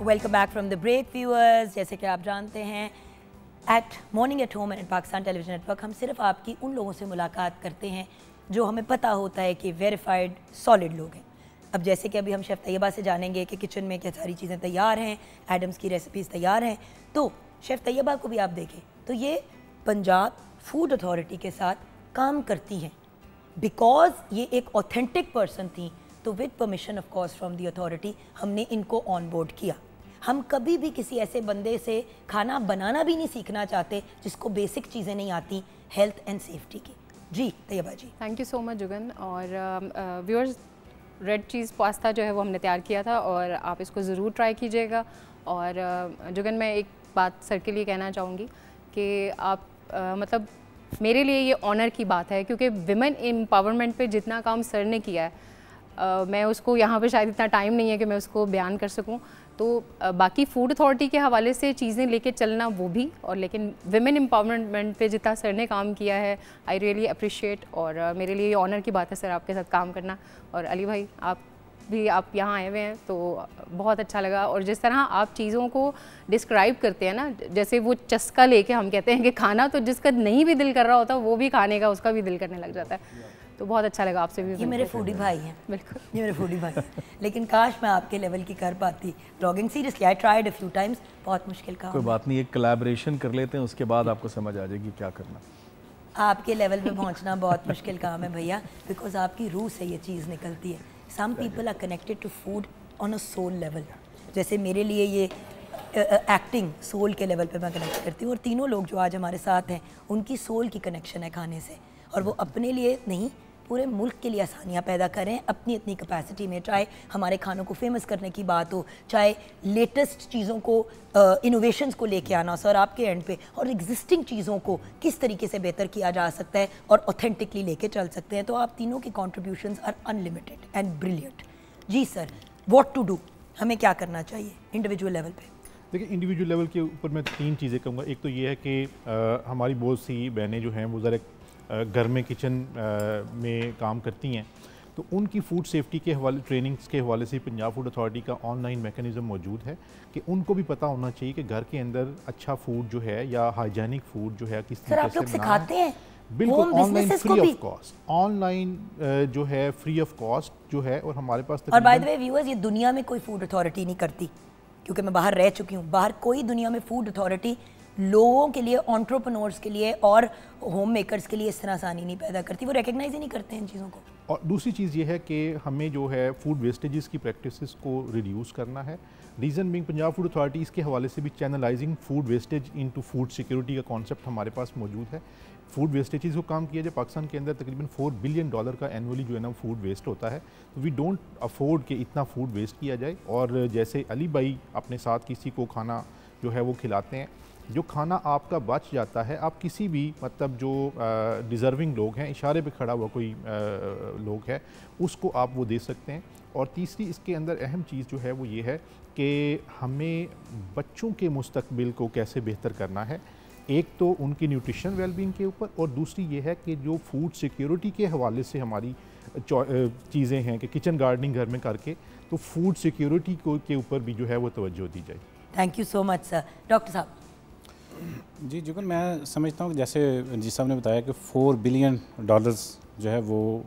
Speaker 1: Welcome back from the break viewers. जैसे कि आप जानते हैं, at morning at home and Pakistan television network हम सिर्फ आपकी उन लोगों से मुलाकात करते हैं जो हमें पता होता है कि वेरीफाइड सॉलिड लोग हैं। अब जैसे कि अभी हम शेफ़ तैयबा से जानेंगे कि किचन में क्या सारी चीज़ें तैयार हैं, एडम्स की रेसिपीज़ तैयार हैं। तो शेफ़ तैयबा को भी आप देखें तो ये पंजाब फूड अथॉरिटी के साथ काम करती हैं, बिकॉज ये एक ऑथेंटिक पर्सन थी। तो with permission of course from the authority हमने इनको ऑन बोर्ड किया। हम कभी भी किसी ऐसे बंदे से खाना बनाना भी नहीं सीखना चाहते जिसको बेसिक चीज़ें नहीं आती हेल्थ एंड सेफ्टी की। जी तैयबा जी।
Speaker 2: Thank you so much Jugan. और व्यूअर्स, रेड चीज़ पास्ता जो है वो हमने तैयार किया था और आप इसको ज़रूर ट्राई कीजिएगा। और जुगन, मैं एक बात सर के लिए कहना चाहूँगी कि आप मतलब मेरे लिए ये ऑनर की बात है, क्योंकि विमेन एम्पावरमेंट पे जितना काम सर ने किया है मैं उसको यहाँ पे शायद इतना टाइम नहीं है कि मैं उसको बयान कर सकूँ। तो बाकी फूड अथॉरिटी के हवाले से चीज़ें लेके चलना वो भी, और लेकिन विमेन एम्पावरमेंट पे जितना सर ने काम किया है आई रियली अप्रिशिएट। और मेरे लिए ये ऑनर की बात है सर आपके साथ काम करना। और अली भाई आप यहाँ आए हुए हैं तो बहुत अच्छा लगा। और जिस तरह आप चीज़ों को डिस्क्राइब करते हैं ना, जैसे वो चस्का लेके हम कहते हैं कि खाना तो जिसका नहीं भी दिल कर रहा होता वो भी खाने का उसका भी दिल करने लग जाता है। तो बहुत अच्छा लगा आपसे भी।
Speaker 1: ये मेरे फूडी भाई हैं।
Speaker 2: बिल्कुल,
Speaker 1: ये मेरे फूडी भाई हैं। लेकिन काश मैं आपके लेवल की कर पाती blogging. Seriously I tried a few times, बहुत मुश्किल काम।
Speaker 5: कोई बात नहीं, एक कोलैबोरेशन कर लेते हैं, उसके बाद आपको समझ आ जाएगी क्या करना।
Speaker 1: आपके लेवल पे पहुंचना बहुत मुश्किल काम है भैया, बिकॉज आपकी रूह से ये चीज़ निकलती है। Some people are connected to food on a soul level. जैसे मेरे लिए ये एक्टिंग सोल के लेवल पे मैं कनेक्ट करती हूँ, और तीनों लोग जो आज हमारे साथ हैं उनकी सोल की कनेक्शन है खाने से। और वो अपने लिए नहीं, पूरे मुल्क के लिए आसानियाँ पैदा करें अपनी अपनी कैपेसिटी में। चाहे हमारे खानों को फेमस करने की बात हो, चाहे लेटेस्ट चीज़ों को इनोवेशंस को लेके आना सर आपके एंड पे, और एग्जिस्टिंग चीज़ों को किस तरीके से बेहतर किया जा सकता है और ऑथेंटिकली लेके चल सकते हैं। तो आप तीनों की contributions are unlimited and brilliant. जी सर, व्हाट टू डू, हमें क्या करना चाहिए इंडिविजुअल लेवल पे?
Speaker 6: देखिए, इंडिविजुअल लेवल के ऊपर मैं 3 चीज़ें कहूँगा। एक तो ये है कि हमारी बहुत सी बहनें जो हैं वो ज़रा घर में किचन में काम करती हैं, तो उनकी फूड सेफ्टी के हवाले, ट्रेनिंग्स के हवाले से पंजाब फूड अथॉरिटी का ऑनलाइन मैकेनिज़्म मौजूद है कि उनको भी पता होना चाहिए कि घर के अंदर अच्छा फूड जो है या हाइजीनिक फूड जो है किस तरीके से
Speaker 1: सिखाते हैं।
Speaker 6: बिल्कुल online free of cost, online जो है फ्री ऑफ कॉस्ट जो है। और हमारे पास
Speaker 1: और बाय द वे व्यूअर्स, ये दुनिया में कोई फूड अथॉरिटी नहीं करती, क्योंकि मैं बाहर रह चुकी हूँ। बाहर कोई दुनिया में फूड अथॉरिटी लोगों के लिए, एंटरप्रेन्योर्स के लिए और होम मेकर्स के लिए इस तरह आसानी नहीं पैदा करती। वो रिकग्नाइज ही नहीं करते इन चीज़ों को।
Speaker 6: और दूसरी चीज़ ये है कि हमें जो है फूड वेस्टेजेस की प्रैक्टिसेस को रिड्यूस करना है। Reason Bing Punjab food authority इसके हवाले से भी channelising food wastage into food security का कॉन्सेप्ट हमारे पास मौजूद है। फूड वेस्टेजेस को काम किया जाए। पाकिस्तान के अंदर तकरीबन $4 बिलियन का एनुअली जो है ना फूड वेस्ट होता है। तो वी डोंट अफोर्ड कि इतना फूड वेस्ट किया जाए। और जैसे अली भाई अपने साथ किसी को खाना जो है वो खिलाते हैं, जो खाना आपका बच जाता है, आप किसी भी मतलब जो डिज़र्विंग लोग हैं, इशारे पे खड़ा हुआ कोई लोग है, उसको आप वो दे सकते हैं। और तीसरी इसके अंदर अहम चीज़ जो है वो ये है कि हमें बच्चों के मुस्तकबिल को कैसे बेहतर करना है। एक तो उनकी न्यूट्रिशन वेलबींग के ऊपर, और दूसरी ये है कि जो फूड सिक्योरिटी के हवाले से हमारी चीज़ें हैं कि किचन गार्डनिंग घर में करके, तो फूड सिक्योरिटी को के ऊपर भी जो है वो तवज्जो दी जाए।
Speaker 1: Thank you so much sir. Doctor साहब।
Speaker 4: जी जुगन, मैं समझता हूँ कि जैसे जी साहब ने बताया कि $4 बिलियन जो है वो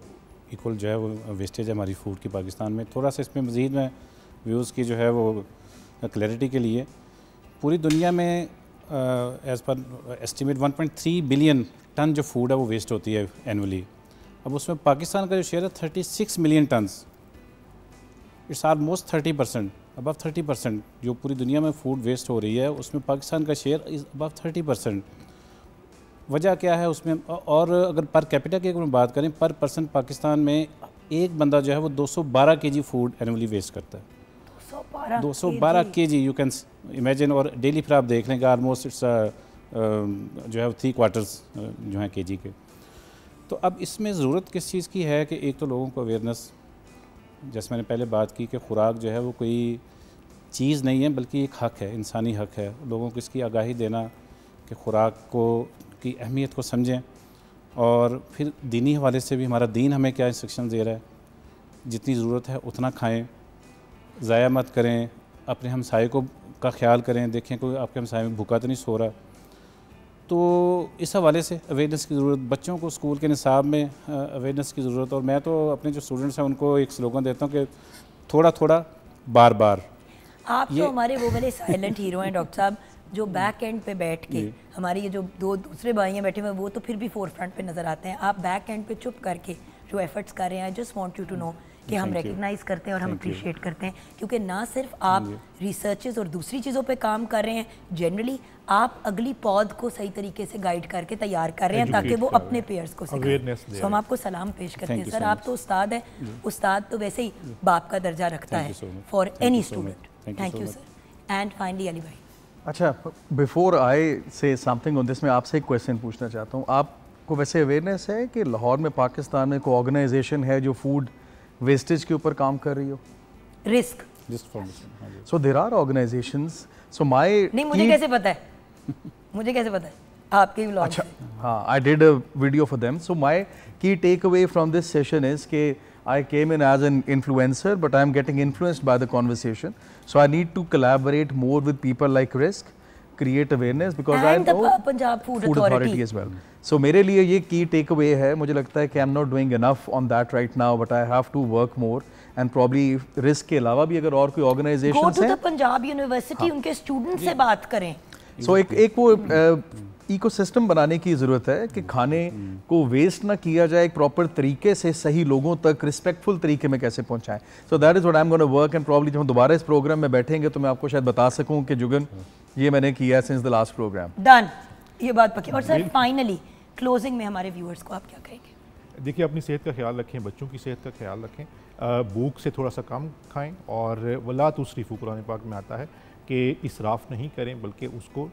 Speaker 4: इक्वल जो है वो वेस्टेज है हमारी फूड की पाकिस्तान में। थोड़ा सा इसमें मज़ीद मैं व्यूज़ की जो है वो क्लैरिटी के लिए, पूरी दुनिया में एज़ पर एस्टिमेट 1.3 बिलियन टन जो फूड है वो वेस्ट होती है एनुअली। अब उसमें पाकिस्तान का जो शेयर है 36 million turns, it's almost 30%, above 30%। जो पूरी दुनिया में फूड वेस्ट हो रही है उसमें पाकिस्तान का शेयर इज़ अबव 30%। वजह क्या है उसमें? और अगर पर कैपिटा की अगर हम बात करें, पर पर्सन पाकिस्तान में एक बंदा जो है वो 212 kg फूड एनुअली वेस्ट करता है। 212 kg, यू कैन इमेजिन। और डेली फिर आप देख लें कि ऑलमोस्ट इट्स जो है 3/4 जो है kg के। तो अब इसमें ज़रूरत किस चीज़ की है कि एक तो लोगों को अवेयरनेस, जैसे मैंने पहले बात की कि खुराक जो है वो कोई चीज़ नहीं है बल्कि एक हक़ है, इंसानी हक़ है। लोगों को इसकी आगाही देना कि खुराक को की अहमियत को समझें, और फिर दीनी हवाले से भी हमारा दीन हमें क्या इंस्ट्रक्शन दे रहा है, जितनी ज़रूरत है उतना खाएं, ज़ाया मत करें, अपने हमसाये को का ख्याल करें, देखें कोई आपके हमसाये में भूखा तो नहीं सो रहा। तो इस हवाले से अवेयरनेस की ज़रूरत, बच्चों को स्कूल के निसाब में अवेयरनेस की ज़रूरत। और मैं तो अपने जो स्टूडेंट्स हैं उनको एक स्लोगन देता हूँ कि थोड़ा थोड़ा बार बार।
Speaker 1: आप तो हमारे वो वाले साइलेंट हीरो हैं डॉक्टर साहब, जो बैक एंड पे बैठ के, हमारे ये जो दो दूसरे भाई हैं बैठे हुए, वो तो फिर भी फोर फ्रंट पे नज़र आते हैं। आप बैक एंड पे चुप करके जो एफर्ट्स कर रहे हैं, I just want you to know कि हम रिकग्नाइज़ करते हैं और हम अप्रिशिएट करते हैं, क्योंकि ना सिर्फ आप रिसर्चेस और दूसरी चीज़ों पे काम कर रहे हैं, जनरली आप अगली पौध को सही तरीके से गाइड करके तैयार कर रहे हैं ताकि वो अपने पेयर्स को सिखाएं। सो हम आपको सलाम पेश करते हैं सर, आप तो उस्ताद हैं, उस्ताद तो वैसे ही बाप का दर्जा रखता है for any student. Thank you sir. And finally Ali भाई।
Speaker 5: अच्छा, बिफोर आई से समथिंग ऑन दिस, मैं आपसे एक क्वेश्चन पूछना चाहता हूँ। आपको वैसे अवेयरनेस है कि लाहौर में पाकिस्तान में कोई ऑर्गेनाइजेशन है जो फूड वेस्टेज के ऊपर काम कर रही हो?
Speaker 1: Risk
Speaker 4: foundation.
Speaker 5: So there are organisations. So my
Speaker 1: नहीं, मुझे कैसे पता है? मुझे कैसे पता है? आपके व्लॉग
Speaker 5: अच्छा, हाँ, I did a video for them. So my key takeaway from this session is के I came in as an influencer, but I am getting influenced by the conversation. So I need to collaborate more with people like Risk, create awareness, because
Speaker 1: And
Speaker 5: I know
Speaker 1: the Punjab Food Authority
Speaker 5: as well. So मेरे लिए ये key takeaway है। मुझे लगता है कि I'm not doing enough on that right now, but I have to work more. And probably Risk के अलावा भी अगर और कोई organizations
Speaker 1: Go to
Speaker 5: हैं,
Speaker 1: the Punjab University, उनके स्टूडेंट से बात करें।
Speaker 5: सो एक वो इकोसिस्टम बनाने की ज़रूरत है कि खाने को वेस्ट ना किया जाए, एक प्रॉपर तरीके से सही लोगों तक रिस्पेक्टफुल तरीके में कैसे पहुंचाएं। So that is what I am gonna work, and probably जब हम दोबारा इस प्रोग्राम में बैठेंगे तो मैं आपको शायद बता सकूं कि जुगन ये मैंने किया है since the last programme.
Speaker 1: Done, ये बात पक्की। और सर फाइनली क्लोजिंग में हमारे व्यूअर्स को आप क्या कहेंगे?
Speaker 6: देखिए, अपनी सेहत का ख्याल रखें, बच्चों की सेहत का ख्याल रखें, भूख से थोड़ा सा कम खाएं, और वला तुसरिफू कुरान पाक में आता है कि इसराफ नहीं करें बल्कि उसको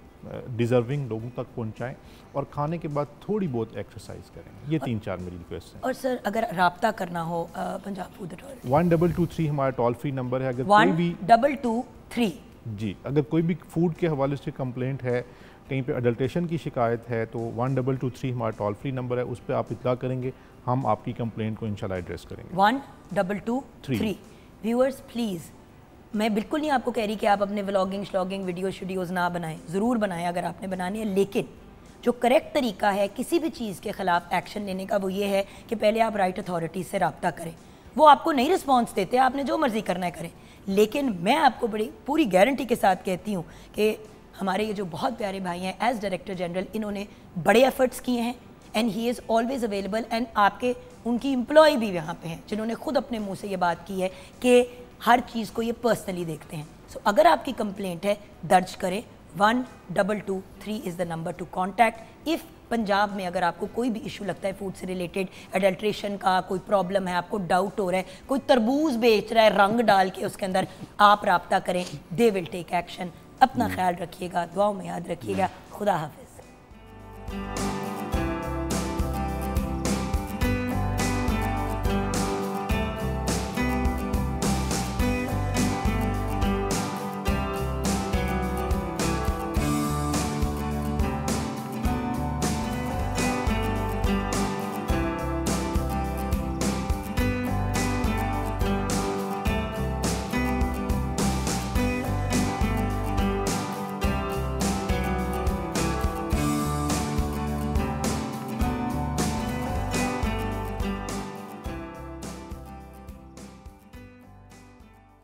Speaker 6: डिज़र्विंग लोगों तक पहुंचाएं, और खाने के बाद थोड़ी बहुत एक्सरसाइज करें। ये 3-4 मेरी रिक्वेस्ट है।
Speaker 1: और सर अगर राब्ता करना हो पंजाब फूड अथॉरिटी,
Speaker 6: 1223 हमारा टोल फ्री नंबर है। अगर कोई भी
Speaker 1: 1223
Speaker 6: जी, अगर कोई भी फूड के हवाले से कंप्लेंट है, कहीं पे अडल्ट्रेशन की शिकायत है, तो 1223 हमारा टोल फ्री नंबर है, उस पर आप इत्तला करेंगे, हम आपकी कंप्लेंट को इंशाल्लाह एड्रेस करेंगे।
Speaker 1: 1223। व्यूअर्स प्लीज़, मैं बिल्कुल नहीं आपको कह रही कि आप अपने व्लॉगिंग श्लॉगिंग वीडियोज़ ना बनाएं, ज़रूर बनाएं अगर आपने बनानी है, लेकिन जो करेक्ट तरीका है किसी भी चीज़ के ख़िलाफ़ एक्शन लेने का वो ये है कि पहले आप राइट अथॉरिटी से रब्ता करें। वो आपको नहीं रिस्पॉन्स देते, आपने जो मर्ज़ी करना है करें, लेकिन मैं आपको बड़ी पूरी गारंटी के साथ कहती हूँ कि हमारे ये जो बहुत प्यारे भाई हैं एज़ डायरेक्टर जनरल, इन्होंने बड़े एफर्ट्स किए हैं, and he is always available. And आपके उनकी एम्प्लॉय भी यहाँ पे हैं जिन्होंने खुद अपने मुँह से ये बात की है कि हर चीज़ को ये पर्सनली देखते हैं। सो अगर आपकी कंप्लेंट है दर्ज करें, 1223 is the number two contact. If Punjab में अगर आपको कोई भी इशू लगता है फूड से रिलेटेड, अडल्ट्रेशन का कोई प्रॉब्लम है, आपको डाउट हो रहा है, कोई तरबूज बेच रहा है रंग डाल के उसके अंदर, आप रब्ता करें, दे विल टेक एक्शन। अपना ख्याल रखिएगा, दुआओं में याद रखिएगा। खुदा हाफिज़।